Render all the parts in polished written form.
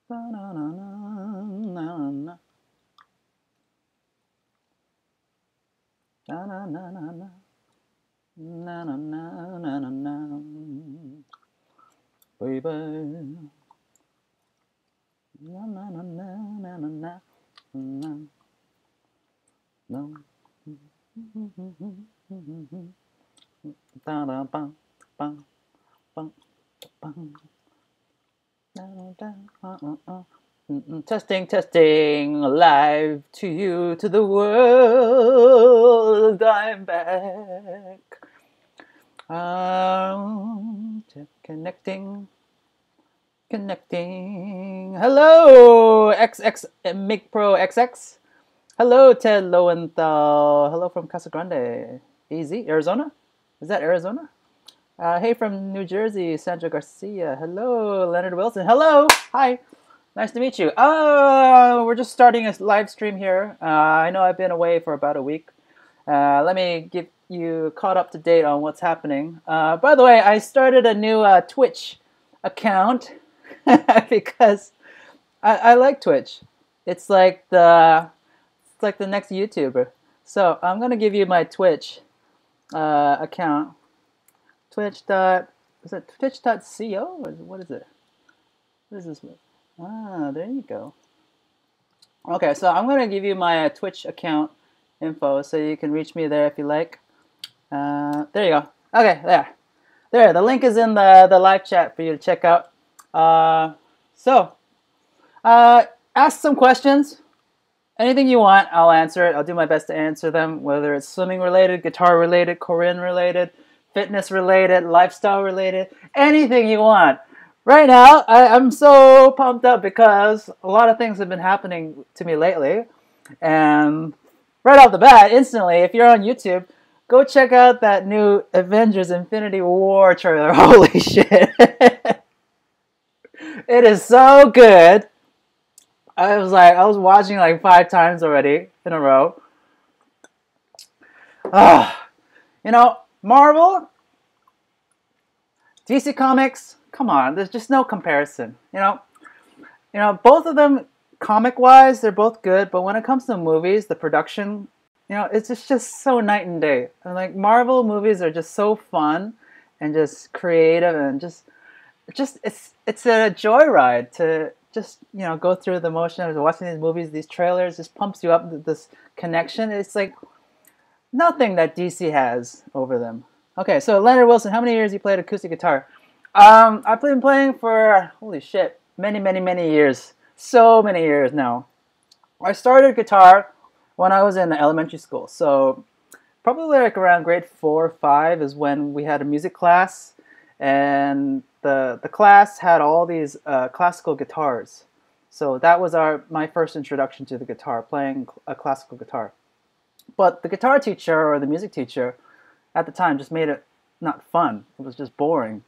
Na na na na na na na na na na na na na na na na baby na na na na na na na na no da da bang bang bang bang. Testing, testing, live to you, to the world. I'm back. Connecting, connecting. Hello, XX Mig Pro XX. Hello, Ted Lowenthal. Hello from Casa Grande. Easy, Arizona. Is that Arizona? Hey from New Jersey, Sandra Garcia. Hello, Leonard Wilson. Hello, hi, nice to meet you. We're just starting a live stream here. I know I've been away for about a week. Let me get you caught up to date on what's happening. By the way, I started a new Twitch account because I like Twitch. It's like the next YouTuber. So I'm gonna give you my Twitch account. Is it twitch.co? What is it? What is this? Ah, there you go. Okay, so I'm going to give you my Twitch account info so you can reach me there if you like. There you go. Okay, there. There, the link is in the live chat for you to check out. Ask some questions. Anything you want, I'll answer it. I'll do my best to answer them, whether it's swimming related, guitar related, Korean related, fitness related, lifestyle related, anything you want. Right now, I'm so pumped up because a lot of things have been happening to me lately. And right off the bat, instantly, if you're on YouTube, go check out that new Avengers Infinity War trailer. Holy shit. It is so good. I was watching like 5 times already in a row. You know, Marvel, DC Comics, come on, there's just no comparison. You know, both of them, comic-wise, they're both good, but when it comes to movies, the production, it's just so night and day. And like Marvel movies are just so fun and just creative and just it's a joyride to just go through the motion of watching these movies, these trailers. Just pumps you up. This connection, it's like nothing that DC has over them. Okay, so Leonard Wilson, how many years you played acoustic guitar? I've been playing for, holy shit, many, many, many years. So many years now. I started guitar when I was in elementary school. So probably like around grade 4 or 5 is when we had a music class. And the class had all these classical guitars. So that was my first introduction to the guitar, playing a classical guitar. But the guitar teacher or the music teacher at the time just made it not fun. It was just boring.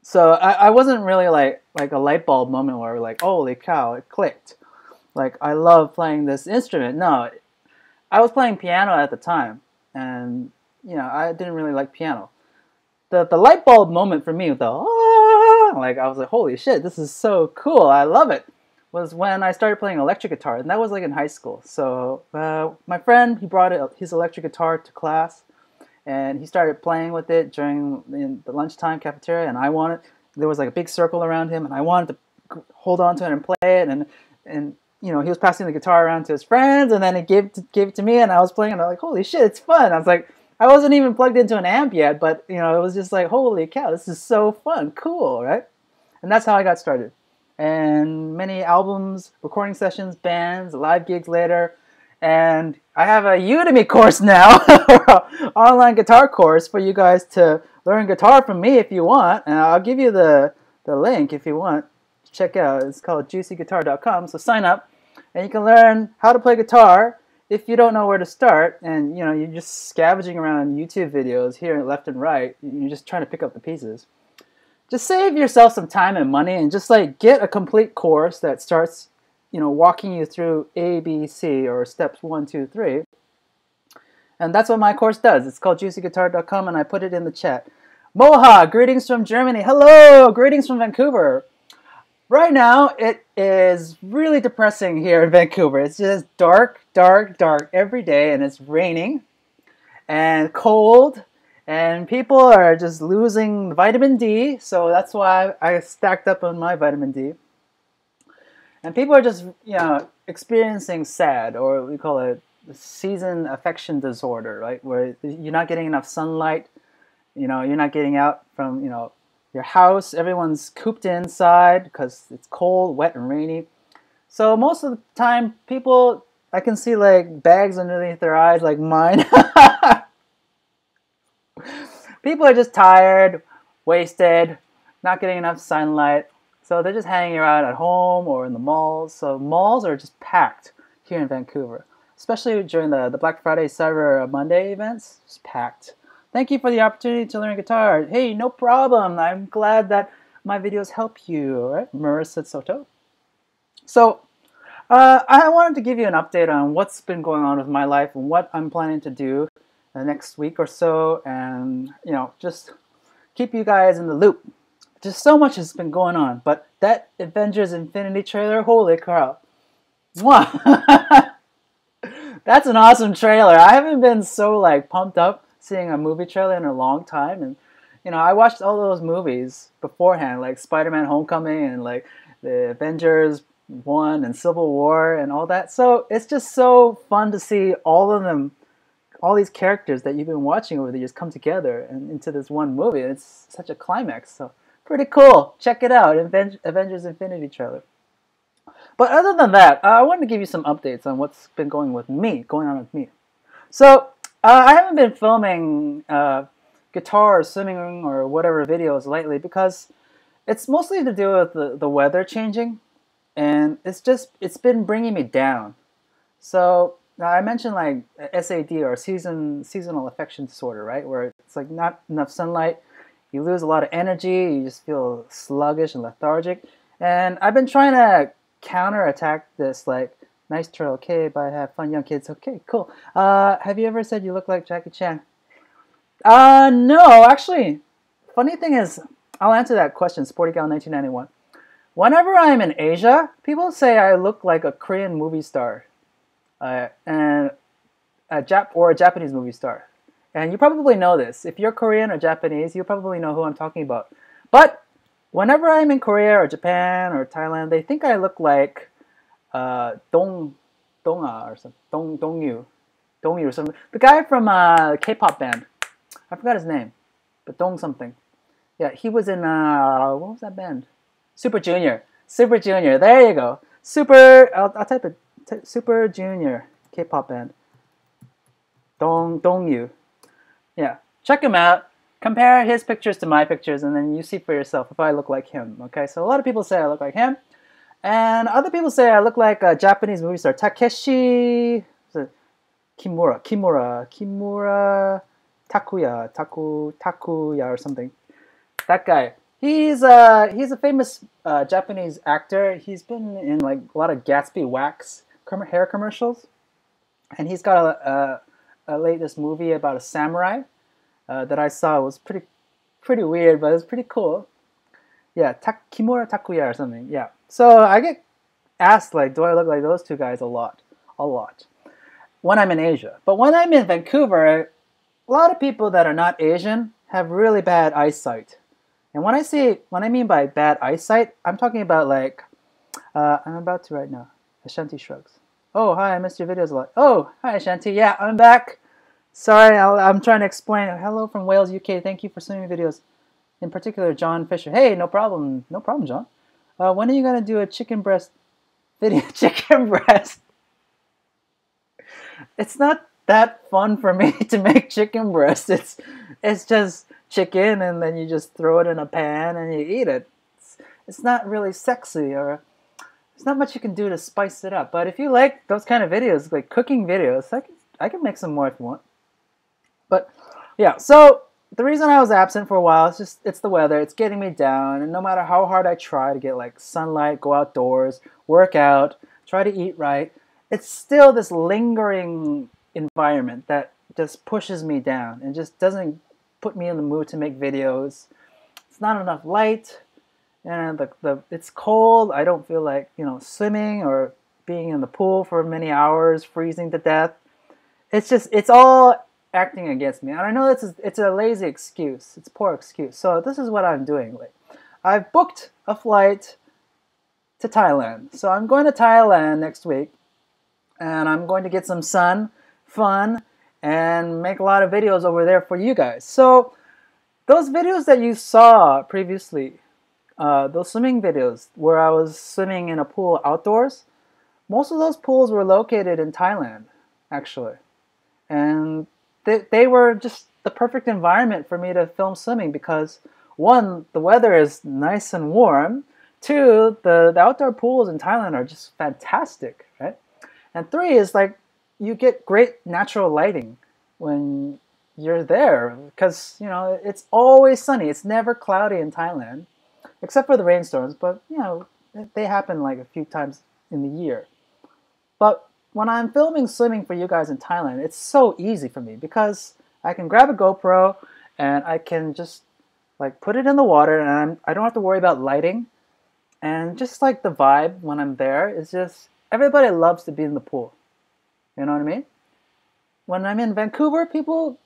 So I wasn't really like a light bulb moment where we're like, holy cow, it clicked. Like, I love playing this instrument. No, I was playing piano at the time. And, I didn't really like piano. The light bulb moment for me, I was like, holy shit, this is so cool. I love it. Was when I started playing electric guitar, and that was like in high school. So my friend, he brought his electric guitar to class, and he started playing with it during the lunchtime cafeteria, and there was like a big circle around him, and I wanted to hold on to it and play it, and he was passing the guitar around to his friends, and then he gave it to me, and I was playing, and I was like, holy shit, it's fun. I was like, I wasn't even plugged into an amp yet, but it was just like, holy cow, this is so fun, cool, right? And that's how I got started. And many albums, recording sessions, bands, live gigs later. And I have a Udemy course now, online guitar course for you guys to learn guitar from me if you want. And I'll give you the link if you want to check out. It's called juicyguitar.com. So sign up and you can learn how to play guitar if you don't know where to start. And you're just scavenging around YouTube videos here left and right. You're just trying to pick up the pieces. Just save yourself some time and money and just get a complete course that starts, walking you through A, B, C, or steps 1, 2, 3. And that's what my course does. It's called juicyguitar.com, and I put it in the chat. Moha, greetings from Germany. Hello, greetings from Vancouver. Right now, it is really depressing here in Vancouver. It's just dark, dark, dark every day, and it's raining and cold, and people are just losing vitamin D. So that's why I stacked up on my vitamin D. And people are just, experiencing SAD, or we call it season affection disorder, right? Where you're not getting enough sunlight. You're not getting out from, your house. Everyone's cooped inside because it's cold, wet, and rainy. So most of the time, people, I can see like bags underneath their eyes, like mine. People are just tired, wasted, not getting enough sunlight. So they're just hanging around at home or in the malls. So malls are just packed here in Vancouver, especially during the Black Friday, Cyber Monday events. It's packed. Thank you for the opportunity to learn guitar. Hey, no problem. I'm glad that my videos help you. All right, Marissa Soto. So I wanted to give you an update on what's been going on with my life and what I'm planning to do the next week or so, and just keep you guys in the loop. Just so much has been going on, but that Avengers Infinity trailer, holy crap. Mwah! That's an awesome trailer. I haven't been so pumped up seeing a movie trailer in a long time, and I watched all those movies beforehand, like Spider-Man Homecoming and like the Avengers 1 and Civil War and all that. So it's just so fun to see all of them, all these characters that you've been watching over the years come together and into this one movie. It's such a climax. So pretty cool. Check it out, Avengers Infinity trailer. But other than that, I wanted to give you some updates on what's been going on with me. So I haven't been filming guitar or swimming or whatever videos lately because it's mostly to do with the weather changing, and it's been bringing me down. So I mentioned like SAD, or seasonal affection disorder, right? Where it's like not enough sunlight, you lose a lot of energy, you just feel sluggish and lethargic. And I've been trying to counterattack this, like, nice turtle, okay, but have fun, young kids, okay, cool. Have you ever said you look like Jackie Chan? No, actually, funny thing is, I'll answer that question, Sporty Gal 1991. Whenever I'm in Asia, people say I look like a Korean movie star, and a Japanese movie star. And you probably know this. If you're Korean or Japanese, you probably know who I'm talking about. But whenever I'm in Korea or Japan or Thailand, they think I look like Donga or something, Dongyu or something. The guy from K-pop band. I forgot his name, but Dong something. Yeah, he was in what was that band? Super Junior. Super Junior. There you go. I'll type it. Super Junior K-pop band. Dongyu. Yeah, check him out. Compare his pictures to my pictures, and then you see for yourself if I look like him. Okay, so a lot of people say I look like him, and other people say I look like a Japanese movie star, Takeshi Kimura, Takuya or something. That guy. He's a famous Japanese actor. He's been in like a lot of Gatsby wax hair commercials, and he's got a latest movie about a samurai that I saw. It was pretty weird, but it was pretty cool. Yeah, Kimura Takuya or something. Yeah. So I get asked, like, do I look like those two guys a lot when I'm in Asia. But when I'm in Vancouver, a lot of people that are not Asian have really bad eyesight. And when I mean by bad eyesight, I'm talking about like, I'm about to right now. Ashanti shrugs. Oh, hi, I missed your videos a lot. Oh, hi, Ashanti. Yeah, I'm back. Sorry, I'm trying to explain. Hello from Wales, UK. Thank you for sending me videos. In particular, John Fisher. Hey, no problem. No problem, John. When are you going to do a chicken breast video? Chicken breast? It's not that fun for me to make chicken breast. It's just chicken, and then you just throw it in a pan and you eat it. It's not really sexy, or there's not much you can do to spice it up. But if you like those kind of videos, like cooking videos, I can make some more if you want. But yeah, so the reason I was absent for a while is it's the weather. It's getting me down, and no matter how hard I try to get like sunlight, go outdoors, work out, try to eat right, it's still this lingering environment that just pushes me down and just doesn't put me in the mood to make videos. It's not enough light. and it's cold. I don't feel like, swimming or being in the pool for many hours, freezing to death. It's all acting against me. And I know it's a lazy excuse. It's a poor excuse. So this is what I'm doing. Like, I've booked a flight to Thailand. So I'm going to Thailand next week, and I'm going to get some sun, fun, and make a lot of videos over there for you guys. So those videos that you saw previously, those swimming videos where I was swimming in a pool outdoors, most of those pools were located in Thailand, actually. And they were just the perfect environment for me to film swimming because, one, the weather is nice and warm. Two, the outdoor pools in Thailand are just fantastic, right? And three is like you get great natural lighting when you're there because, it's always sunny. It's never cloudy in Thailand, except for the rainstorms, but, they happen like a few times in the year. But when I'm filming swimming for you guys in Thailand, it's so easy for me because I can grab a GoPro and I can just like put it in the water, and I don't have to worry about lighting. And just like the vibe when I'm there is just everybody loves to be in the pool. You know what I mean? When I'm in Vancouver, people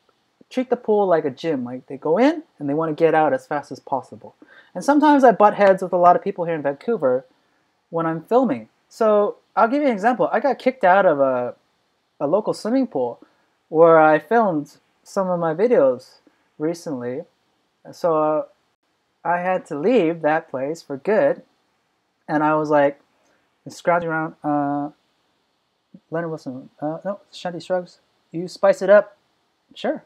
treat the pool like a gym. Like they go in and they want to get out as fast as possible. And sometimes I butt heads with a lot of people here in Vancouver when I'm filming. So I'll give you an example. I got kicked out of a local swimming pool where I filmed some of my videos recently. So I had to leave that place for good. And I was like, scrounging around. Leonard Wilson, no, Shanti shrugs. You spice it up. Sure.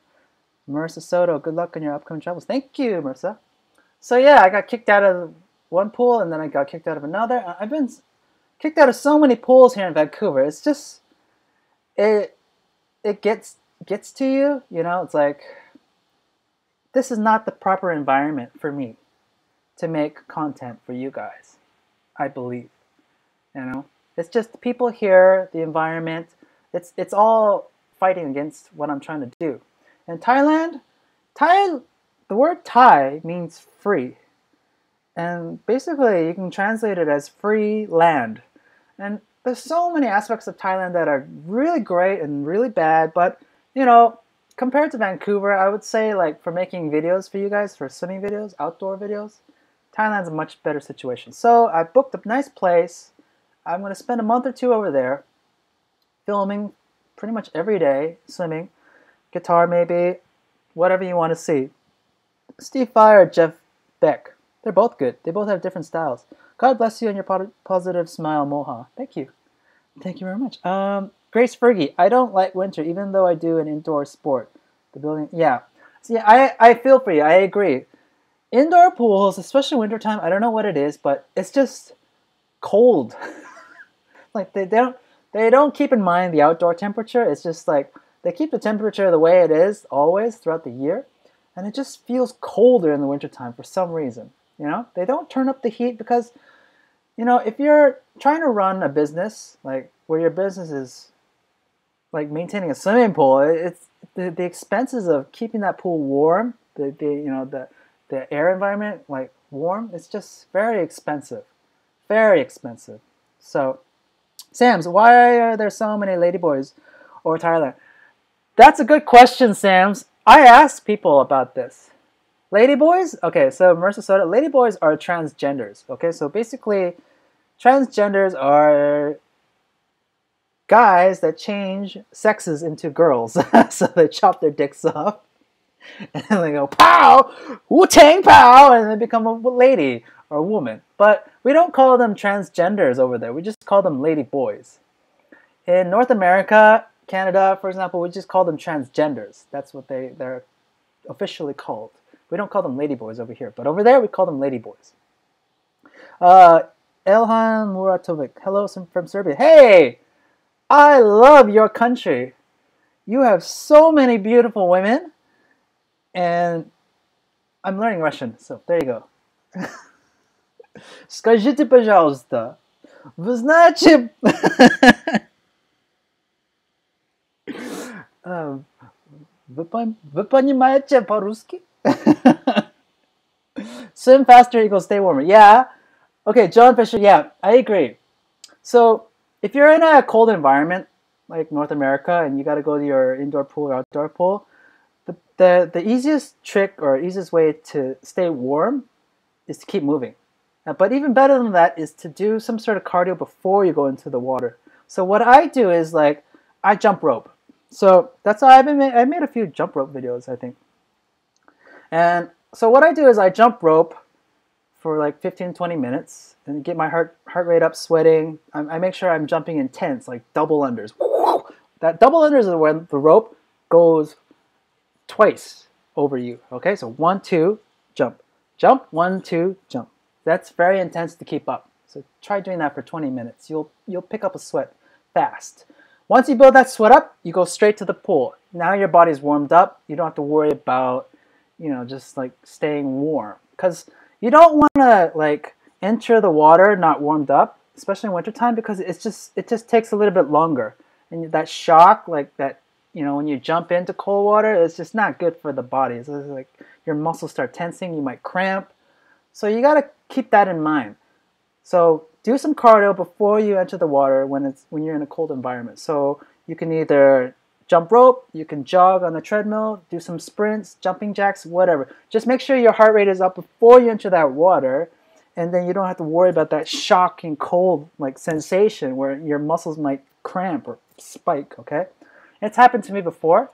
Marissa Soto, good luck on your upcoming travels. Thank you, Marissa. So yeah, I got kicked out of one pool and then I got kicked out of another. I've been kicked out of so many pools here in Vancouver. It's just, it gets to you, it's like, this is not the proper environment for me to make content for you guys, I believe. It's just the people here, the environment, it's all fighting against what I'm trying to do. In Thailand, the word Thai means free. And basically, you can translate it as free land. And there's so many aspects of Thailand that are really great and really bad, but, compared to Vancouver, I would say, like, for making videos for you guys, for swimming videos, outdoor videos, Thailand's a much better situation. So I booked a nice place. I'm going to spend a month or two over there, filming pretty much every day, swimming, guitar maybe, whatever you want to see. Steve Fire, Jeff Beck, they're both good. They both have different styles. God bless you and your positive smile, Moha. Thank you. Thank you very much. Grace Fergie, I don't like winter, even though I do an indoor sport. The building, yeah. See, I feel for you. I agree. Indoor pools, especially wintertime, I don't know what it is, but it's just cold. Like they don't keep in mind the outdoor temperature. It's just like they keep the temperature the way it is always throughout the year, and it just feels colder in the wintertime for some reason. They don't turn up the heat because, if you're trying to run a business like where your business is like maintaining a swimming pool, it's the expenses of keeping that pool warm, the air environment like warm. It's just very expensive, very expensive. So. Sams, why are there so many ladyboys over Thailand? That's a good question, Sams. I asked people about this. Ladyboys? Okay, so Marissa Soda, ladyboys are transgenders. Okay, so basically, transgenders are guys that change sexes into girls. So they chop their dicks off, and then they go, pow! Wu-Tang pow! And they become a lady or a woman. But we don't call them transgenders over there. We just call them lady boys. In North America, Canada, for example, we just call them transgenders. That's what they're officially called. We don't call them lady boys over here. But over there, we call them lady boys. Elhan Muratovic, hello from Serbia. Hey! I love your country. You have so many beautiful women. And I'm learning Russian, so there you go. Скажите, пожалуйста, вы знаете... Вы понимаете по-русски? swim faster equals stay warmer. Yeah. Okay, John Fisher, yeah, I agree. So if you're in a cold environment like North America and you got to go to your indoor pool or outdoor pool, the easiest trick or easiest way to stay warm is to keep moving. But even better than that is to do some sort of cardio before you go into the water. So what I do is like I jump rope. So that's how I made a few jump rope videos, I think. And so what I do is I jump rope for like 15-20 minutes and get my heart rate up, sweating. I make sure I'm jumping intense, like double unders. That double unders is when the rope goes twice over you. Okay, so 1, 2, jump, jump, 1, 2, jump. That's very intense to keep up. So try doing that for 20 minutes. You'll pick up a sweat fast. Once you build that sweat up, you go straight to the pool. Now your body's warmed up. You don't have to worry about, just like staying warm, because you don't want to like enter the water not warmed up, especially in wintertime, because it just takes a little bit longer. And that shock, like that, when you jump into cold water, it's just not good for the body. It's like your muscles start tensing, you might cramp. So you got to keep that in mind. So do some cardio before you enter the water when you're in a cold environment. So you can either jump rope, you can jog on the treadmill, do some sprints, jumping jacks, whatever. Just make sure your heart rate is up before you enter that water, and then you don't have to worry about that shocking cold like sensation where your muscles might cramp or spike, okay? It's happened to me before.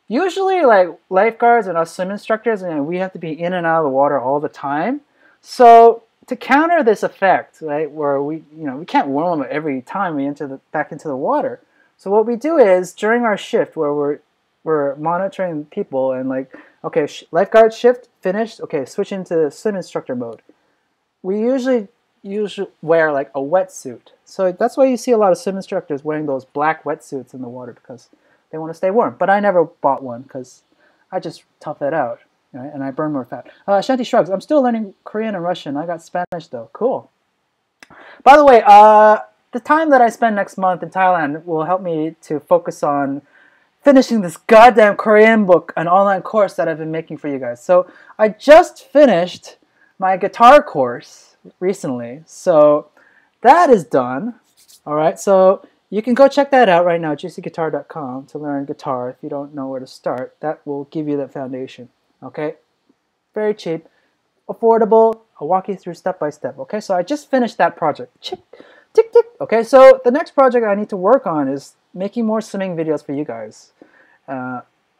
Usually like lifeguards and us swim instructors, we have to be in and out of the water all the time. So to counter this effect, right, where we can't warm them every time we enter back into the water. So what we do is during our shift where we're monitoring people and like, okay, lifeguard shift finished, okay, switch into swim instructor mode. We usually wear like a wetsuit. So that's why you see a lot of swim instructors wearing those black wetsuits in the water, because they want to stay warm. But I never bought one because I just tough it out, right? And I burn more fat. Shanti shrugs. I'm still learning Korean and Russian. I got Spanish though. Cool. By the way, the time that I spend next month in Thailand will help me to focus on finishing this goddamn Korean book, an online course that I've been making for you guys. So I just finished my guitar course recently. So that is done. All right. So you can go check that out right now, juicyguitar.com, to learn guitar if you don't know where to start. That will give you the foundation. Okay. Very cheap, affordable. I'll walk you through step by step. Okay. So I just finished that project. Tick, tick, tick. Okay. So the next project I need to work on is making more swimming videos for you guys.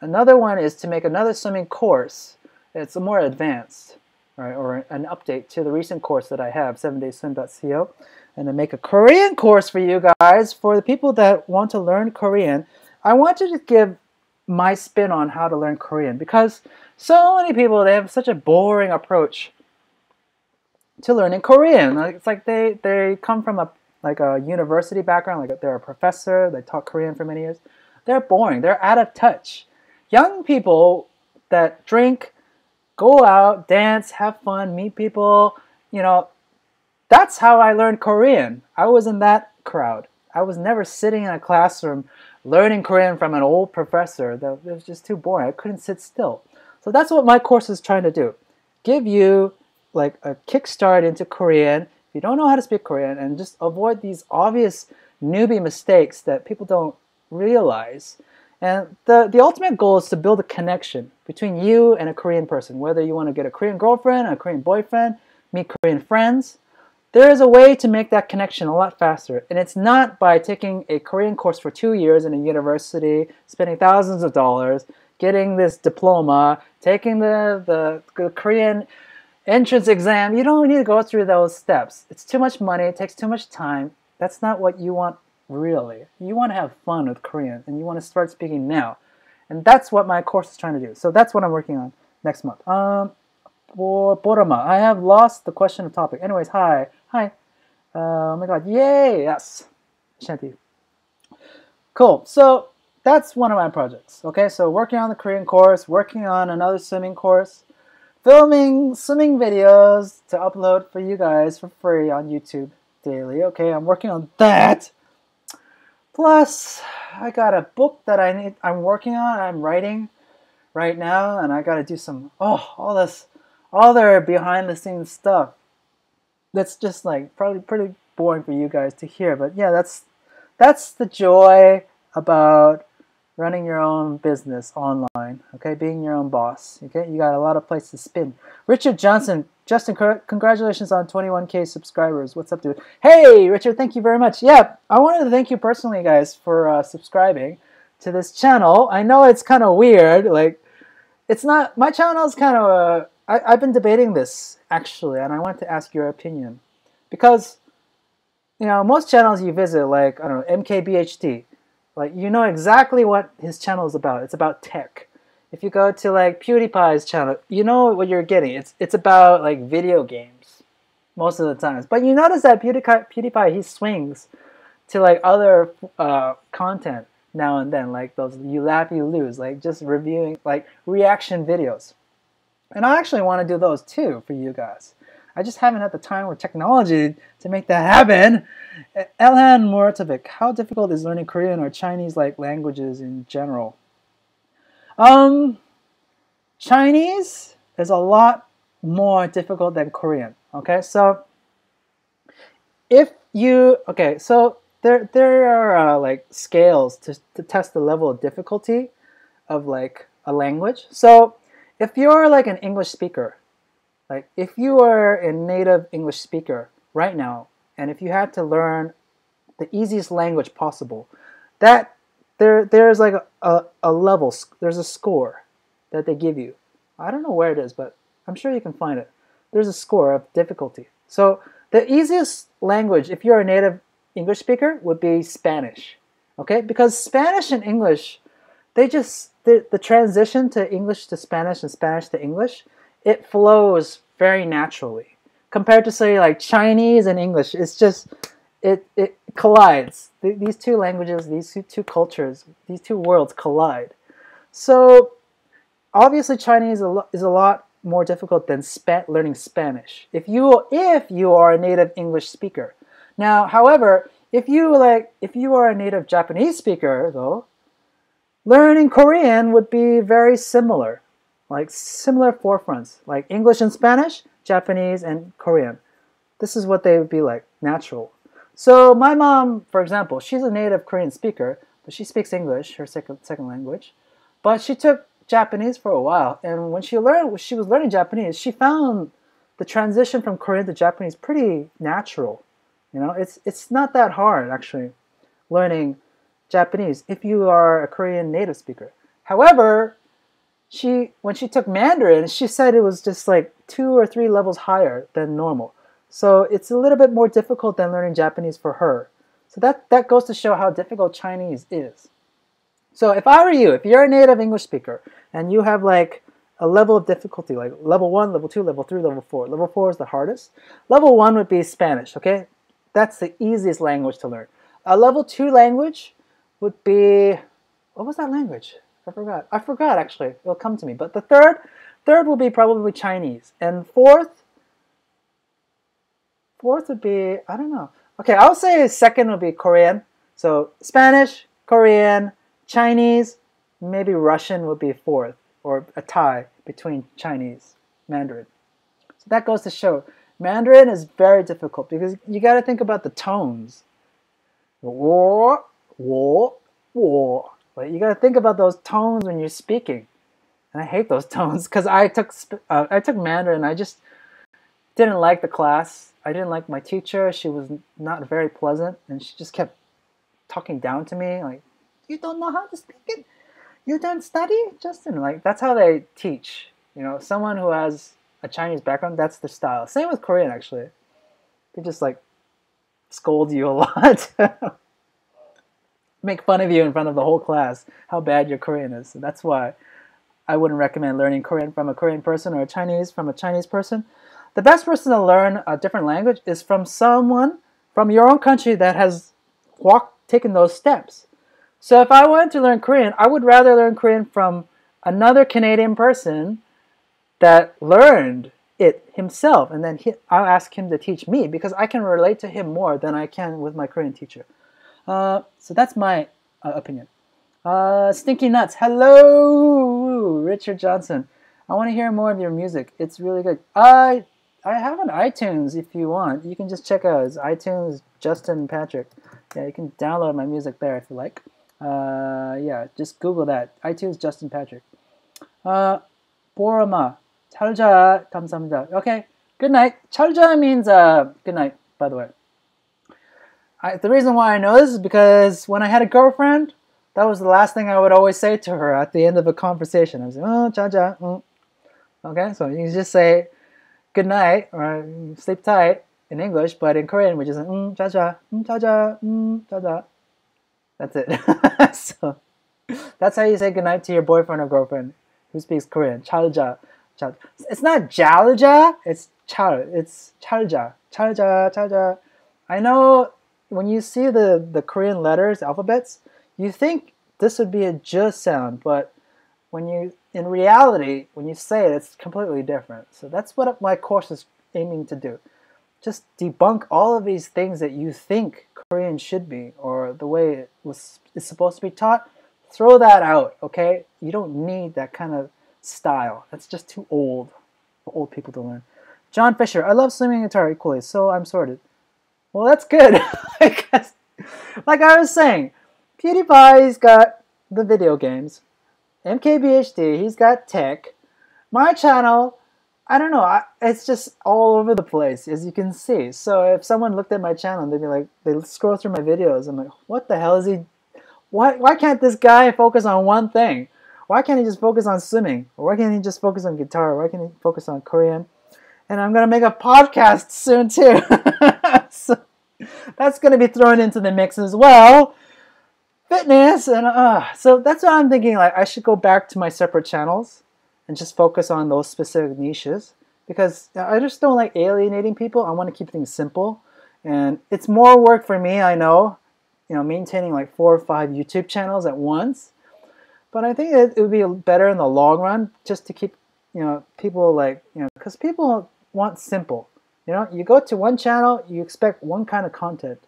Another one is to make another swimming course. It's more advanced, right, or an update to the recent course that I have, 7dayswim.co, and to make a Korean course for you guys. For the people that want to learn Korean, I wanted to give my spin on how to learn Korean, because so many people, they have such a boring approach to learning Korean. It's like they come from a university background, like they're a professor, they taught Korean for many years. They're boring, they're out of touch. Young people that drink, go out, dance, have fun, meet people, that's how I learned Korean. I was in that crowd. I was never sitting in a classroom learning Korean from an old professor. That was just too boring. I couldn't sit still. So that's what my course is trying to do. Give you like a kickstart into Korean if you don't know how to speak Korean, and just avoid these obvious newbie mistakes that people don't realize. And the ultimate goal is to build a connection between you and a Korean person, whether you want to get a Korean girlfriend, a Korean boyfriend, meet Korean friends. There is a way to make that connection a lot faster, and it's not by taking a Korean course for 2 years in a university, spending thousands of dollars, getting this diploma, taking the Korean entrance exam. You don't need to go through those steps. It's too much money, it takes too much time. That's not what you want really. You want to have fun with Korean, and you want to start speaking now. And that's what my course is trying to do. So that's what I'm working on next month. For Borama, I have lost the question of topic. Anyways, hi. Oh my god, yay, yes. Shanti. Cool, so that's one of my projects. Okay, so working on the Korean course, working on another swimming course, filming swimming videos to upload for you guys for free on YouTube daily. Okay, I'm working on that. Plus, I got a book that I'm working on, I'm writing right now, and I got to do some, all all their behind the scenes stuff. That's just like probably pretty boring for you guys to hear, but yeah, that's the joy about running your own business online, okay? Being your own boss, okay? You got a lot of places to spin. Richard Johnson, Justin, congratulations on 21K subscribers. What's up, dude? Hey, Richard, thank you very much. Yeah, I wanted to thank you personally, guys, for subscribing to this channel. I know it's kind of weird. Like, it's not, my channel is kind of, I've been debating this, actually, and I wanted to ask your opinion. Because, you know, most channels you visit, like, I don't know, MKBHD, like, you know exactly what his channel is about. It's about tech. If you go to, like, PewDiePie's channel, you know what you're getting. It's about, like, video games most of the times. But you notice that PewDiePie, he swings to, like, other content now and then, like those you laugh, you lose, like just reviewing, like, reaction videos. And I actually want to do those, too, for you guys. I just haven't had the time or technology to make that happen. Elhan Muratovic, how difficult is learning Korean or Chinese-like languages in general? Chinese is a lot more difficult than Korean, okay? So, if you, okay, so there are like scales to test the level of difficulty of like a language. So, if you're like an English speaker, like if you are a native English speaker right now, and if you had to learn the easiest language possible, that there's like a level, there's a score that they give you. I don't know where it is, but I'm sure you can find it. There's a score of difficulty. So the easiest language, if you're a native English speaker, would be Spanish. Okay? Because Spanish and English, the transition to English to Spanish and Spanish to English, it flows very naturally. Compared to, say, like Chinese and English, it's just, it collides. These two languages, these two cultures, these two worlds collide. So, obviously Chinese is a lot more difficult than learning Spanish. If you are a native English speaker. Now, however, if you are a native Japanese speaker, though, learning Korean would be very similar, like similar forefronts, like English and Spanish, Japanese and Korean. This is what they would be like, natural. So my mom, for example, she's a native Korean speaker, but she speaks English, her second language. But she took Japanese for a while, and when she was learning Japanese, she found the transition from Korean to Japanese pretty natural. You know, it's not that hard actually, learning Japanese if you are a Korean native speaker. However, when she took Mandarin, she said it was just like 2 or 3 levels higher than normal. So it's a little bit more difficult than learning Japanese for her. So that goes to show how difficult Chinese is. So if I were you, if you're a native English speaker and you have like a level of difficulty, like level 1, level 2, level 3, level 4. Level 4 is the hardest. Level 1 would be Spanish, okay? That's the easiest language to learn. A level 2 language would be, what was that language? I forgot actually. It'll come to me. But the third will be probably Chinese. And fourth would be, I don't know. Okay, I'll say second would be Korean. So Spanish, Korean, Chinese, maybe Russian would be fourth, or a tie between Chinese, Mandarin. So that goes to show Mandarin is very difficult because you got to think about the tones. War, war, war. Like, you got to think about those tones when you're speaking. And I hate those tones because I took Mandarin. I just didn't like the class. I didn't like my teacher. She was not very pleasant, and she just kept talking down to me like, "You don't know how to speak it? You don't study, Justin?" Like, that's how they teach. You know, someone who has a Chinese background, that's their style. Same with Korean, actually. They just like scold you a lot. Make fun of you in front of the whole class how bad your Korean is. So that's why I wouldn't recommend learning Korean from a Korean person or Chinese from a Chinese person. The best person to learn a different language is from someone from your own country that has taken those steps. So if I wanted to learn Korean, I would rather learn Korean from another Canadian person that learned it himself, and then I'll ask him to teach me because I can relate to him more than I can with my Korean teacher. So that's my opinion. Stinky Nuts, hello, Richard Johnson. I want to hear more of your music. It's really good. I have an iTunes if you want. You can just check out it's iTunes Justin Patrick. Yeah, you can download my music there if you like. Yeah, just Google that. iTunes Justin Patrick. 보람아, 잘자, 감사합니다. Okay, good night. 잘자 means good night, by the way. The reason why I know this is because when I had a girlfriend, that was the last thing I would always say to her at the end of a conversation. I was like, oh, 잘자. Okay, so you can just say good night or sleep tight in English, but in Korean we just say 자자, 자자, 자자. That's it. So that's how you say good night to your boyfriend or girlfriend who speaks Korean. 잘자. It's not 잘자, it's 잘자. 잘자. I know when you see the Korean letters, alphabets, you think this would be a j sound, but in reality, when you say it, it's completely different. So that's what my course is aiming to do. Just debunk all of these things that you think Korean should be, or the way it's supposed to be taught. Throw that out, okay? You don't need that kind of style. That's just too old for old people to learn. John Fisher, I love swimming and guitar equally, so I'm sorted. Well, that's good. Because, like I was saying, PewDiePie's got the video games. MKBHD, he's got tech. My channel, I don't know, it's just all over the place, as you can see. So if someone looked at my channel, they'd be like, they scroll through my videos, I'm like, what the hell is he, why can't this guy focus on one thing? Why can't he just focus on swimming? Or why can't he just focus on guitar? Why can't he focus on Korean? And I'm going to make a podcast soon too. So that's going to be thrown into the mix as well. Fitness, and so that's what I'm thinking, like I should go back to my separate channels and just focus on those specific niches, because I just don't like alienating people. I want to keep things simple, and it's more work for me, I know, maintaining like 4 or 5 YouTube channels at once, but I think it would be better in the long run just to keep people like, because people want simple. You go to one channel, you expect one kind of content.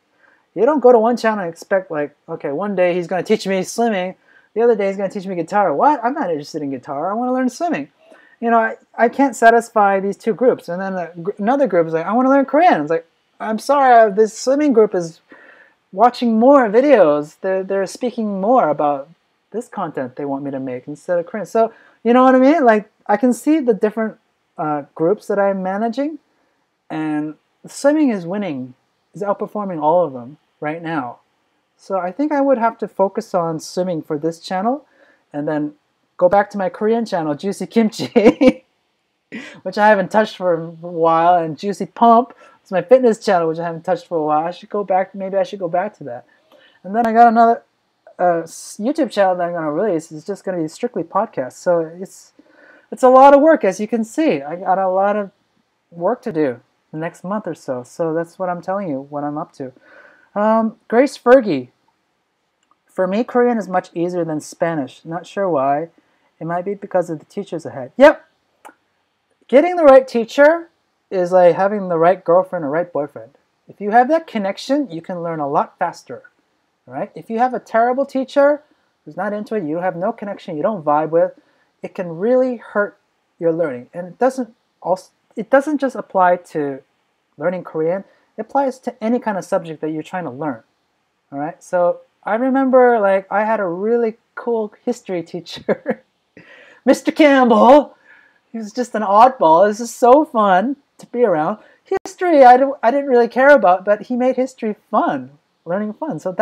You don't go to one channel and expect, like, okay, one day he's going to teach me swimming, the other day he's going to teach me guitar. What? I'm not interested in guitar. I want to learn swimming. I can't satisfy these two groups. And then another group is like, I want to learn Korean. It's like, I'm sorry, this swimming group is watching more videos. They're speaking more about this content they want me to make instead of Korean. So, you know what I mean? Like, I can see the different groups that I'm managing, and swimming is winning, is outperforming all of them right now. So I think I would have to focus on swimming for this channel, and then go back to my Korean channel, Juicy Kimchi, which I haven't touched for a while, and Juicy Pump, it's my fitness channel, which I haven't touched for a while. Maybe I should go back to that. And then I got another YouTube channel that I'm going to release. It's just going to be strictly podcasts. So it's a lot of work, as you can see. I got a lot of work to do the next month or so. So that's what I'm telling you, what I'm up to. Grace Fergie. For me, Korean is much easier than Spanish. Not sure why. It might be because of the teachers ahead. Yep. Getting the right teacher is like having the right girlfriend or right boyfriend. If you have that connection, you can learn a lot faster. Right? If you have a terrible teacher who's not into it, you have no connection, you don't vibe with, it can really hurt your learning. And it doesn't just apply to learning Korean. It applies to any kind of subject that you're trying to learn. All right? So I remember, like, I had a really cool history teacher, Mr. Campbell. He was just an oddball. This is so fun to be around. History, I didn't really care about, but he made history fun, learning fun. So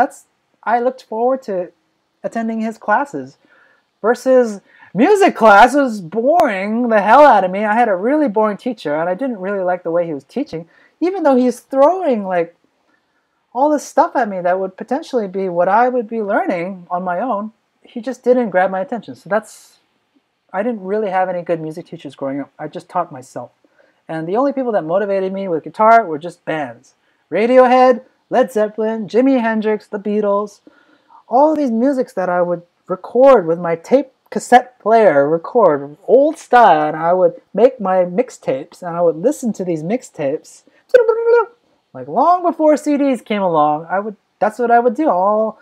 I looked forward to attending his classes. Versus music class was boring the hell out of me. I had a really boring teacher, and I didn't really like the way he was teaching, even though he's throwing like all this stuff at me that would potentially be what I would be learning on my own. He just didn't grab my attention. So I didn't really have any good music teachers growing up. I just taught myself. And the only people that motivated me with guitar were just bands. Radiohead, Led Zeppelin, Jimi Hendrix, the Beatles, all of these musics that I would record with my tape cassette player, record old style, and I would make my mixtapes, and I would listen to these mixtapes, like long before CDs came along. That's what I would do all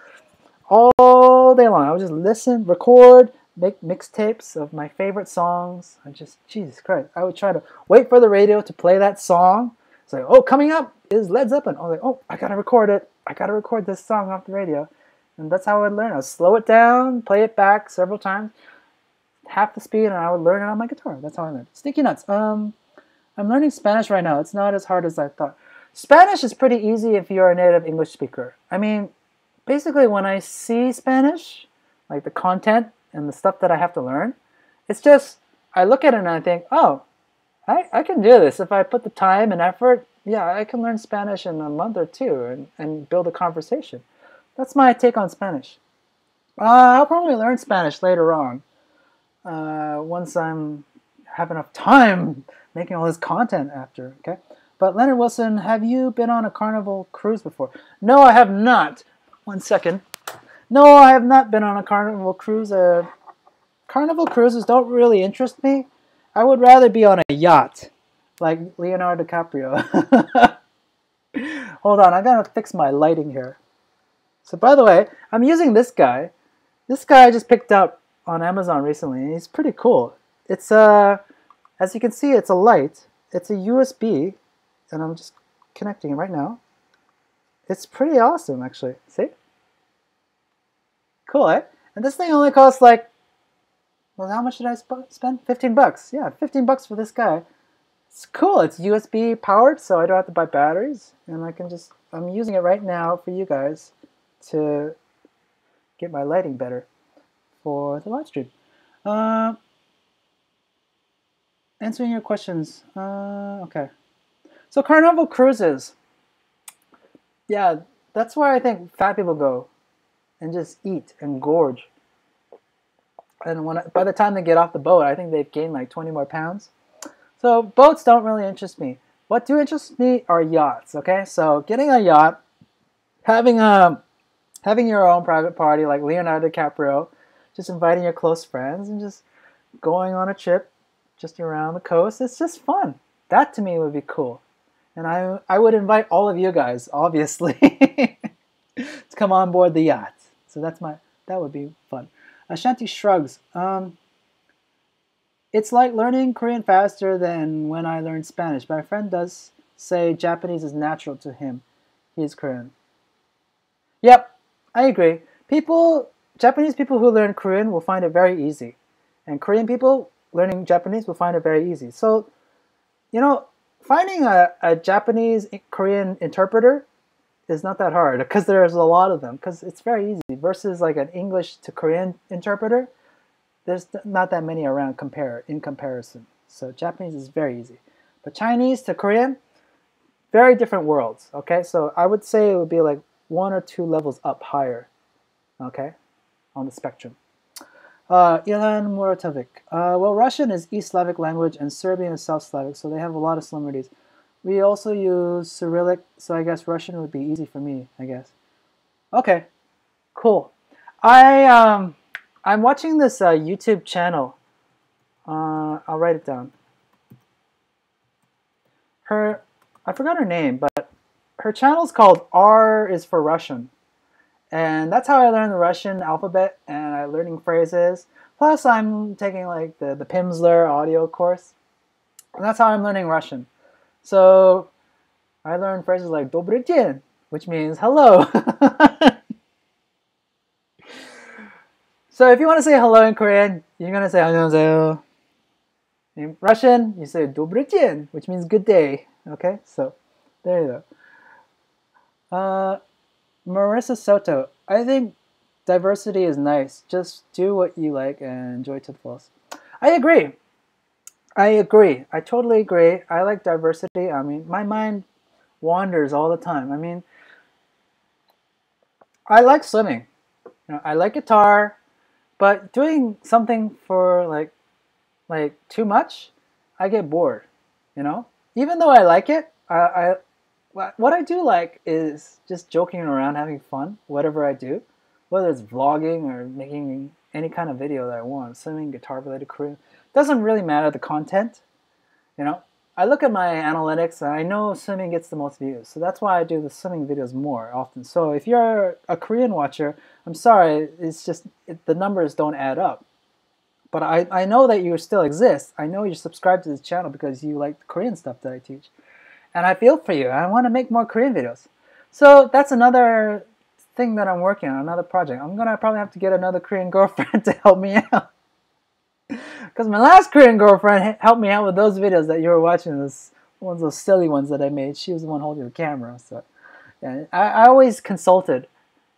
day long. I would just listen, record, make mixtapes of my favorite songs. I just, Jesus Christ, I would try to wait for the radio to play that song. It's like, oh, coming up is Led Zeppelin. I was like, oh, I gotta record it. I gotta record this song off the radio. And that's how I'd learn. I'd slow it down, play it back several times, half the speed, and I would learn it on my guitar. That's how I learned. Sticky Nuts. I'm learning Spanish right now. It's not as hard as I thought. Spanish is pretty easy if you're a native English speaker. I mean, basically when I see Spanish, like the content and the stuff that I have to learn, it's just, I look at it and I think, oh, I can do this. If I put the time and effort, yeah, I can learn Spanish in a month or two and build a conversation. That's my take on Spanish. I'll probably learn Spanish later on, once I'm have enough time making all this content after, okay? But Leonard Wilson, have you been on a Carnival cruise before? No, I have not. 1 second. No, I have not been on a Carnival cruise. Carnival cruises don't really interest me. I would rather be on a yacht, like Leonardo DiCaprio. Hold on, I gotta fix my lighting here. So by the way, I'm using this guy. This guy I just picked up on Amazon recently, and he's pretty cool. It's as you can see, it's a light. It's a USB, and I'm just connecting it right now. It's pretty awesome, actually. See? Cool, eh? And this thing only costs like, well, how much did I spend? 15 bucks. Yeah, 15 bucks for this guy. It's cool. It's USB powered, so I don't have to buy batteries. And I can just, I'm using it right now for you guys to get my lighting better for the live stream. Answering your questions. Okay. So Carnival cruises. Yeah, that's where I think fat people go and just eat and gorge. And by the time they get off the boat, I think they've gained like 20 more pounds. So boats don't really interest me. What do interest me are yachts, okay? So getting a yacht, having your own private party like Leonardo DiCaprio, just inviting your close friends and just going on a trip just around the coast. It's just fun. That to me would be cool. And I would invite all of you guys, obviously, to come on board the yacht. So that would be fun. Ashanti shrugs. It's like learning Korean faster than when I learned Spanish. My friend does say Japanese is natural to him. He's Korean. Yep, I agree. Japanese people who learn Korean will find it very easy. And Korean people learning Japanese will find it very easy. So, finding a Japanese-Korean interpreter is not that hard because there's a lot of them because it's very easy versus like an English to Korean interpreter. There's not that many around in comparison. So Japanese is very easy. But Chinese to Korean, very different worlds, okay? So I would say it would be like 1 or 2 levels up higher, okay, on the spectrum. Ilan Muratovic. Well, Russian is East Slavic language and Serbian is South Slavic, so they have a lot of similarities. We also use Cyrillic, so I guess Russian would be easy for me, I guess. Okay, cool. I'm watching this YouTube channel. I'll write it down. I forgot her name, but her channel's called R is for Russian. And that's how I learned the Russian alphabet and I'm learning phrases. Plus I'm taking like the Pimsleur audio course. And that's how I'm learning Russian. So I learned phrases like Dobry dien, which means hello. So if you want to say hello in Korean, you're going to say 안녕하세요. In Russian, you say Dobry dien, which means good day. Okay, so there you go. Marissa Soto, I think diversity is nice. Just do what you like and enjoy to the fullest. I agree. I totally agree. I like diversity. I mean, my mind wanders all the time. I mean, I like swimming. I like guitar, but doing something for like too much, I get bored. Even though I like it, what I do like is just joking around, having fun, whatever I do, whether it's vlogging or making any kind of video that I want, swimming, guitar related, Korean. Doesn't really matter the content. I look at my analytics and I know swimming gets the most views, so that's why I do the swimming videos more often. So if you're a Korean watcher, I'm sorry, it's just the numbers don't add up. But I know that you still exist. I know you're subscribed to this channel because you like the Korean stuff that I teach. And I feel for you. I want to make more Korean videos. So that's another thing that I'm working on, another project. I'm going to probably have to get another Korean girlfriend to help me out. Because my last Korean girlfriend helped me out with those videos that you were watching, those ones, those silly ones that I made. She was the one holding the camera. So yeah, I always consulted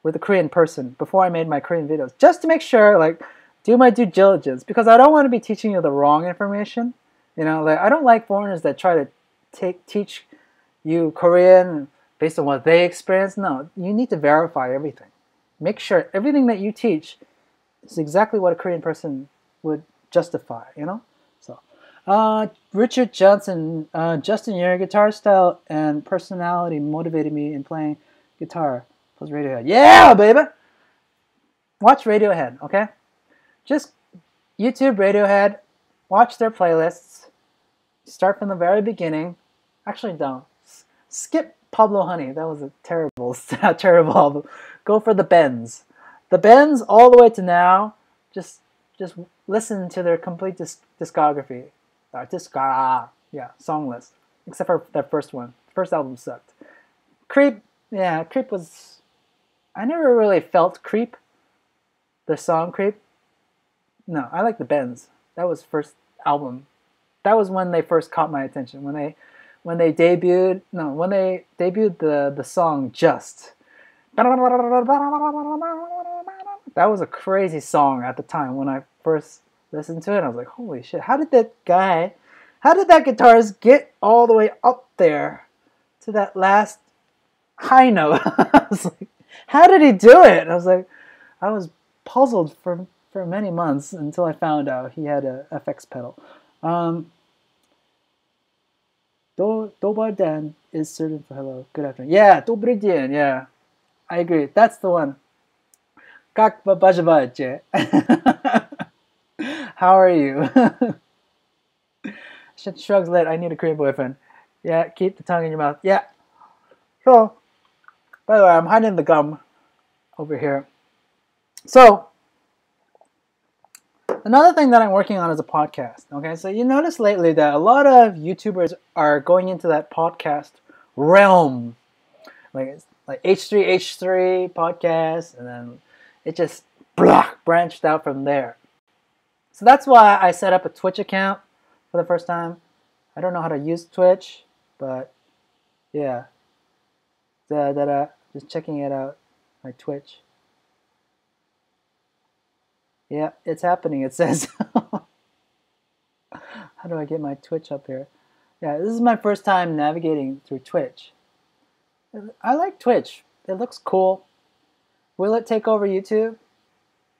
with a Korean person before I made my Korean videos, just to make sure, like, do my due diligence, because I don't want to be teaching you the wrong information. You know, like, I don't like foreigners that try to teach you Korean based on what they experience. No, you need to verify everything. Make sure everything that you teach is exactly what a Korean person would justify, you know? So, Richard Johnson, Justin, your guitar style and personality motivated me in playing guitar. Plus Radiohead. Yeah, baby! Watch Radiohead, okay? Just YouTube Radiohead, watch their playlists, start from the very beginning. Actually, don't. Skip Pablo Honey. That was a terrible, terrible album. Go for the Bends. The Bends all the way to now. Just listen to their complete discography. Yeah, song list. Except for that first one. First album sucked. Creep, yeah, Creep was... I never really felt Creep. The song Creep. No, I like the Bends. That was first album. That was when they first caught my attention. When they debuted the song Just. That was a crazy song at the time when I first listened to it. I was like, holy shit, how did that guitarist get all the way up there to that last high note? I was like, how did he do it? I was puzzled for many months until I found out he had a FX pedal. Dobardan is certain for hello. Good afternoon. Yeah, Dobry dzień. Yeah, I agree. That's the one. Как поживаете? How are you? Shrugs lit. I need a Korean boyfriend. Yeah, keep the tongue in your mouth. Yeah. So, by the way, I'm hiding the gum over here. So, another thing that I'm working on is a podcast. Okay, so you notice lately that a lot of YouTubers are going into that podcast realm, like H3H3 podcast, and then it just branched out from there. So that's why I set up a Twitch account for the first time. I don't know how to use Twitch, but yeah, just checking it out, my Twitch. Yeah, it's happening, it says. How do I get my Twitch up here? Yeah, this is my first time navigating through Twitch. I like Twitch. It looks cool. Will it take over YouTube?